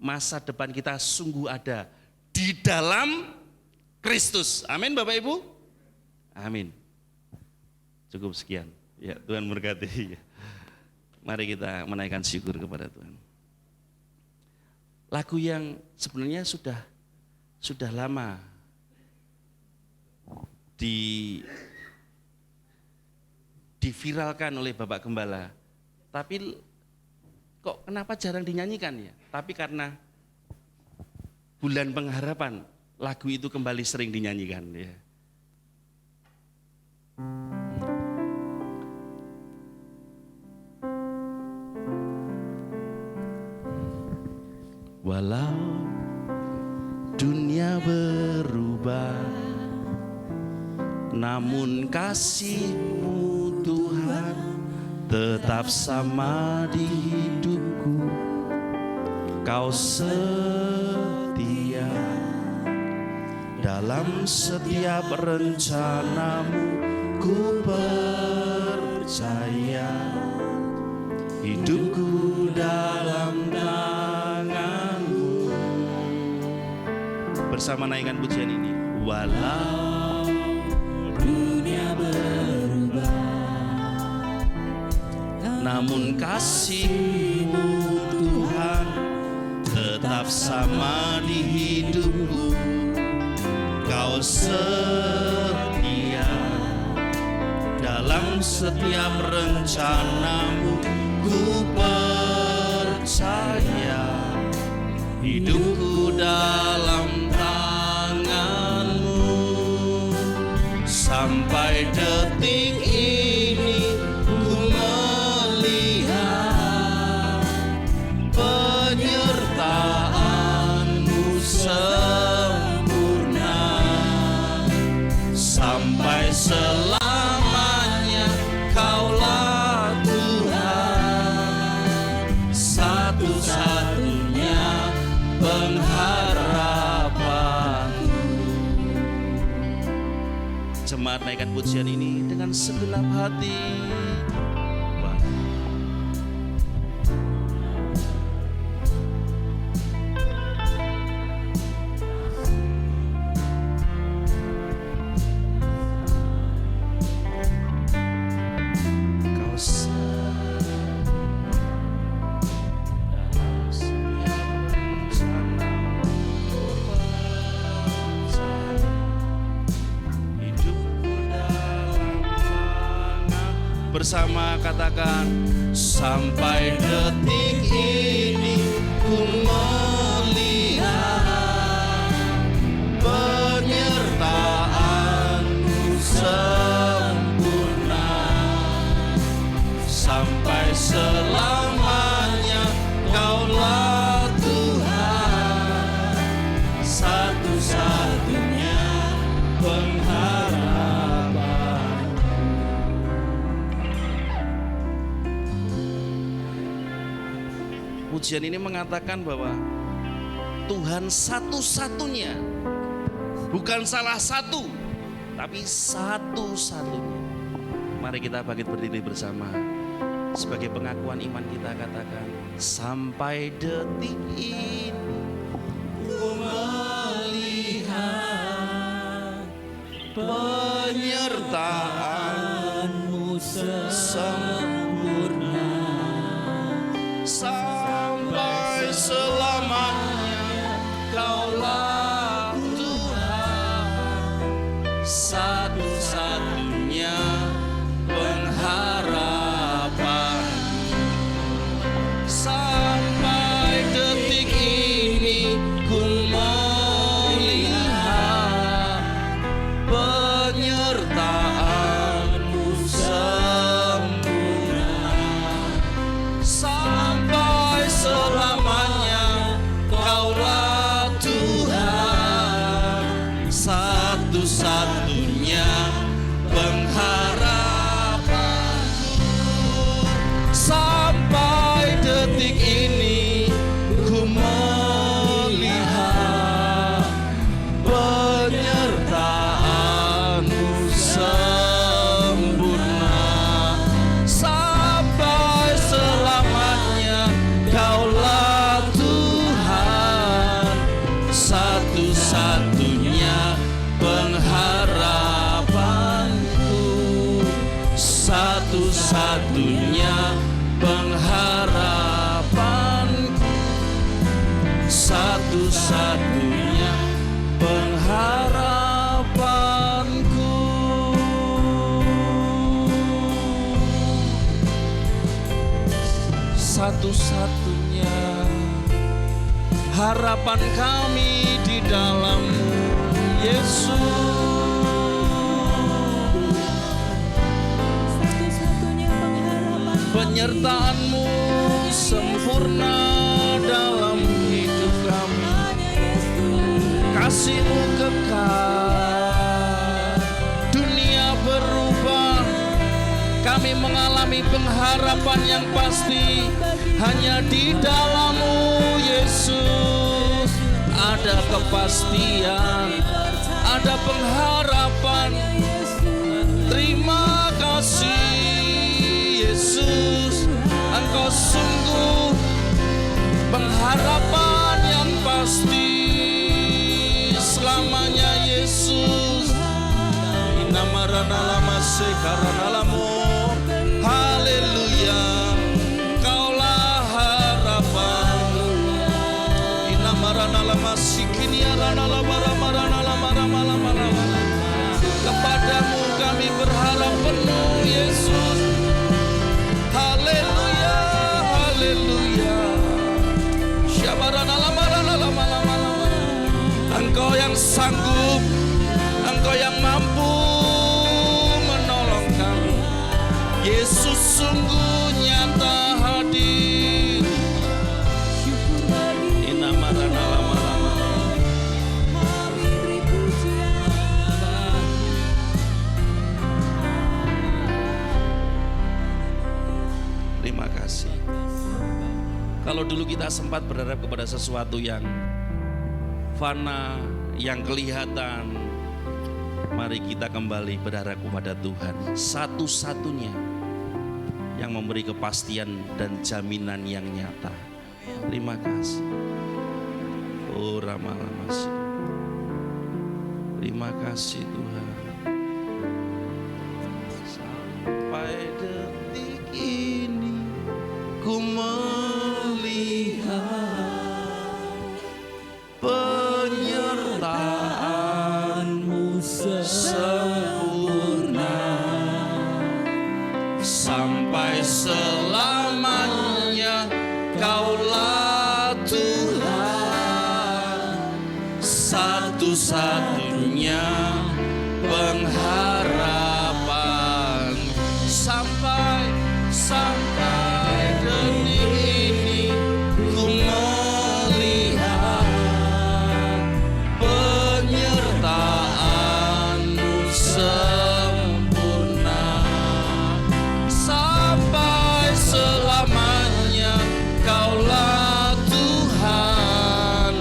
[SPEAKER 6] Masa depan kita sungguh ada di dalam Kristus. Amin Bapak Ibu. Amin. Cukup sekian. Ya, Tuhan berkati. Mari kita menaikkan syukur kepada Tuhan. Lagu yang sebenarnya sudah lama diviralkan oleh Bapak Gembala, tapi kok kenapa jarang dinyanyikan ya? Tapi karena bulan pengharapan, lagu itu kembali sering dinyanyikan ya. Walau dunia berubah, namun kasih-Mu Tuhan tetap sama di hidupku. Kau setia dalam setiap rencana-Mu, ku percaya hidupku dalam tangan-Mu. Bersama naikkan pujian ini. Walau dunia berubah, namun kasih-Mu Tuhan tetap sama di hidupku. Kau setia dalam setiap rencana-Mu, ku percaya hidupku dalam tangan-Mu. Sampai detik ini ku melihat penyertaan-Mu sempurna. Sampai selamanya Kaulah Tuhan, satu-satunya pengharapanku. Jemaat naikkan pujian ini dengan segenap hati. Bersama katakan, sampai detik ini ku melihat penyertaan-Mu sempurna. Sampai selamanya Kaulah Tuhan, satu-satunya pengharapan. Pujian ini mengatakan bahwa Tuhan satu-satunya, bukan salah satu, tapi satu-satunya. Mari kita bangkit berdiri bersama. Sebagai pengakuan iman kita katakan, sampai detik ini ku melihat penyertaan-Mu sempurna. Sampai selamanya Kaulah Tuhan, satu-satunya pengharapan. Sampai detik ini ku melihat penyertaan-Mu sempurna. Sampai selamanya Kaulah Tuhan, satu-satunya pengharapanku. Sampai detik ini ku melihat penyertaan-Mu sempurna. Sampai selamanya Kaulah Tuhan, satu-satunya pengharapanku. Satu-satunya pengharapanku. Satu-satunya pengharapanku. Satu-satunya harapan kami di dalam-Mu. Yesus.
[SPEAKER 4] Satu-satunya pengharapan
[SPEAKER 6] Penyertaan-Mu sempurna dalam hidup kami.
[SPEAKER 4] hanya Yesus.
[SPEAKER 6] Kasih-Mu kekal. Dunia berubah, kami mengalami pengharapan yang pasti. Hanya di dalam-Mu Yesus ada kepastian, ada pengharapan. Terima kasih Yesus, Engkau sungguh pengharapan yang pasti selamanya Yesus. Inamarana lama sekarang alamu. Haleluya, Kaulah harapan. Inamarana lama sikini arana lama ramarana lama ramalama lama. Kepadamu kami berharap penuh Yesus. Haleluya, haleluya. Syabarana lama lama lama lama. Engkau yang sanggup, Engkau yang mampu menolong kami. Yesus sungguh nyata hadir. Inamarana lama lama. Terima kasih. Kalau dulu kita sempat berharap kepada sesuatu yang fana, yang kelihatan, mari kita kembali berharap kepada Tuhan, satu-satunya yang memberi kepastian dan jaminan yang nyata. Terima kasih. Oh Rama-Ramas. Terima kasih Tuhan. Sampai detik ini ku melihat penyertaan-Mu sempurna sampai selamanya. Kaulah Tuhan, satu-satunya pengharapan sampai detik ini ku melihat penyertaan-Mu sempurna sampai selamanya. Kaulah Tuhan,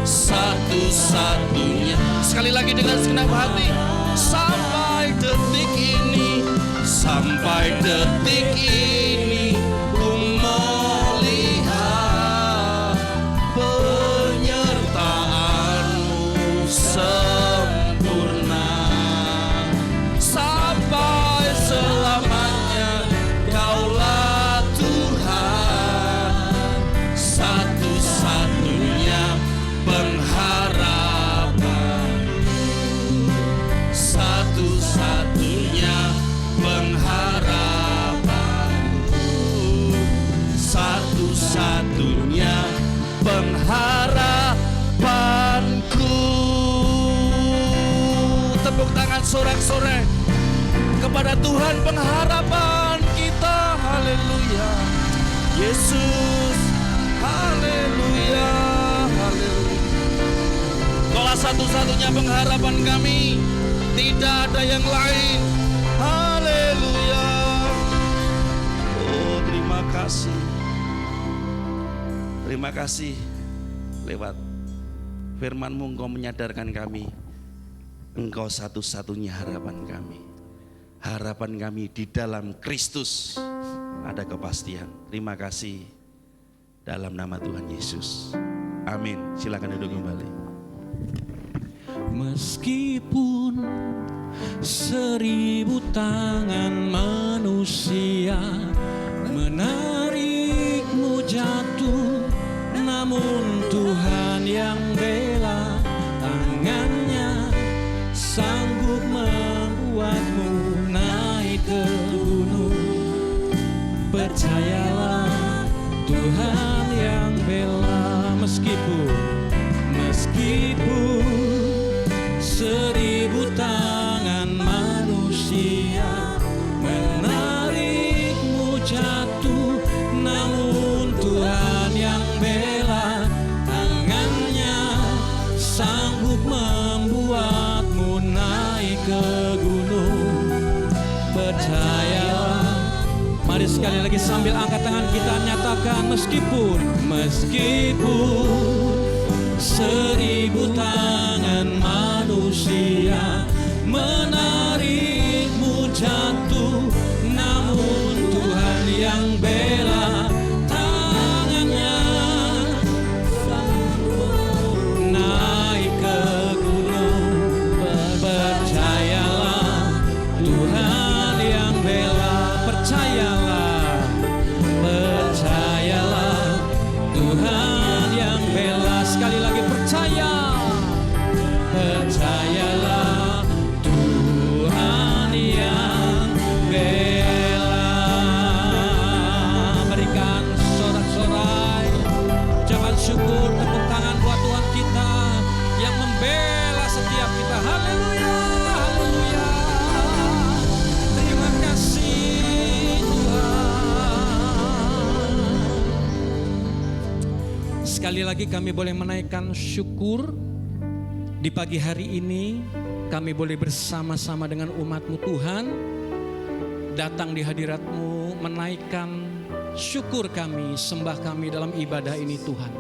[SPEAKER 6] satu-satunya. Sekali lagi dengan segenap hati. Sampai detik ini, sampai detik ini ku melihat penyertaan-Mu sempurna sampai selamanya. Kaulah Tuhan, satu-satunya pengharapan, satu-satunya pengharapan, satu-satunya pengharapanku. Tepuk tangan sorak-sorai kepada Tuhan pengharapan kita. Haleluya, Yesus. Haleluya, haleluya. Kaulah satu-satunya pengharapan kami, tidak ada yang lain. Haleluya. Oh, terima kasih. Terima kasih. Lewat firman-Mu Engkau menyadarkan kami, Engkau satu-satunya harapan kami. Harapan kami di dalam Kristus ada kepastian. Terima kasih dalam nama Tuhan Yesus. Amin. Silakan duduk kembali.
[SPEAKER 5] Meskipun 1000 tangan manusia menarikmu jatuh, namun Tuhan yang bela tangannya sanggup membuatmu naik ke gunung. Percayalah Tuhan yang bela. Meskipun 1000 percayalah. Mari sekali lagi sambil angkat tangan kita nyatakan, meskipun seribu tangan manusia menarikmu jatuh, namun Tuhan yang bela tangannya. Naik ke gunung, percayalah Tuhan yang bela. Percayalah Tuhan yang bela. Sekali lagi percayalah Tuhan yang bela. Berikan sorak-sorai ucapan syukur, tepuk tangan buat Tuhan kita yang membela setiap kita. Haleluya, haleluya. Terima kasih Tuhan. Sekali lagi kami boleh menaikkan syukur. Di pagi hari ini kami boleh bersama-sama dengan umat-Mu Tuhan datang di hadirat-Mu, menaikkan syukur kami, sembah kami dalam ibadah ini Tuhan.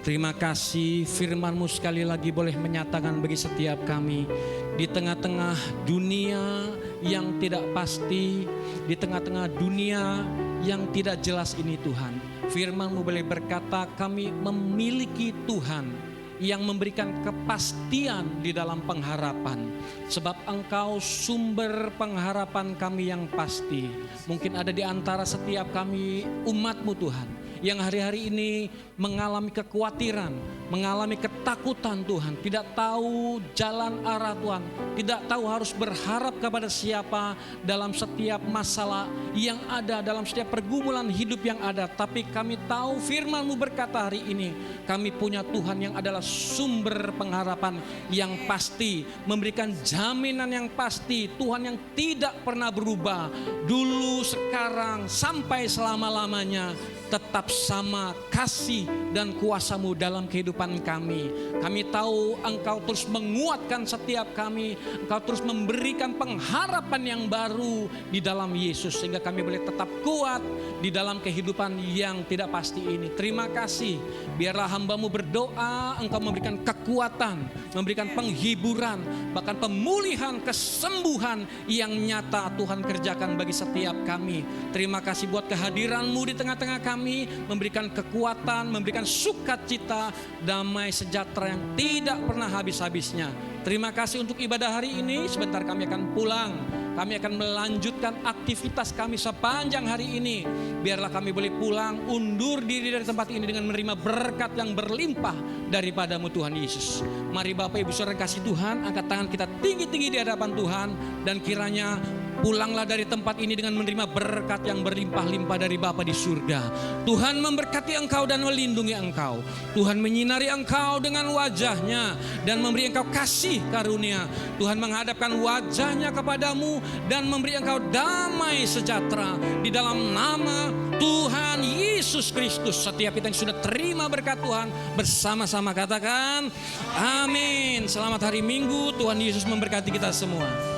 [SPEAKER 5] Terima kasih firman-Mu sekali lagi boleh menyatakan bagi setiap kami di tengah-tengah dunia yang tidak pasti, di tengah-tengah dunia yang tidak jelas ini Tuhan. Firman-Mu boleh berkata kami memiliki Tuhan yang memberikan kepastian di dalam pengharapan. Sebab Engkau sumber pengharapan kami yang pasti. Mungkin ada di antara setiap kami umat-Mu Tuhan yang hari-hari ini mengalami kekhawatiran, mengalami ketakutan Tuhan, tidak tahu jalan arah Tuhan, tidak tahu harus berharap kepada siapa dalam setiap masalah yang ada, dalam setiap pergumulan hidup yang ada. Tapi kami tahu firman-Mu berkata hari ini, kami punya Tuhan yang adalah sumber pengharapan yang pasti, memberikan jaminan yang pasti, Tuhan yang tidak pernah berubah, dulu, sekarang, sampai selama-lamanya, tetap sama kasih dan kuasa-Mu dalam kehidupan kami. Kami tahu Engkau terus menguatkan setiap kami, Engkau terus memberikan pengharapan yang baru di dalam Yesus, sehingga kami boleh tetap kuat di dalam kehidupan yang tidak pasti ini. Terima kasih, biarlah hamba-Mu berdoa, Engkau memberikan kekuatan, memberikan penghiburan, bahkan pemulihan, kesembuhan yang nyata Tuhan kerjakan bagi setiap kami. Terima kasih buat kehadiran-Mu di tengah-tengah kami, memberikan kekuatan, memberikan sukacita, damai sejahtera yang tidak pernah habis-habisnya. Terima kasih untuk ibadah hari ini. Sebentar kami akan pulang. Kami akan melanjutkan aktivitas kami sepanjang hari ini. Biarlah kami boleh pulang, undur diri dari tempat ini dengan menerima berkat yang berlimpah daripada-Mu Tuhan Yesus. Mari Bapak Ibu Saudara kasih Tuhan, angkat tangan kita tinggi-tinggi di hadapan Tuhan, dan kiranya pulanglah dari tempat ini dengan menerima berkat yang berlimpah-limpah dari Bapa di surga. Tuhan memberkati engkau dan melindungi engkau. Tuhan menyinari engkau dengan wajah-Nya dan memberi engkau kasih karunia. Tuhan menghadapkan wajah-Nya kepadamu dan memberi engkau damai sejahtera. Di dalam nama Tuhan Yesus Kristus, setiap kita yang sudah terima berkat Tuhan, bersama-sama katakan amin. Selamat hari Minggu, Tuhan Yesus memberkati kita semua.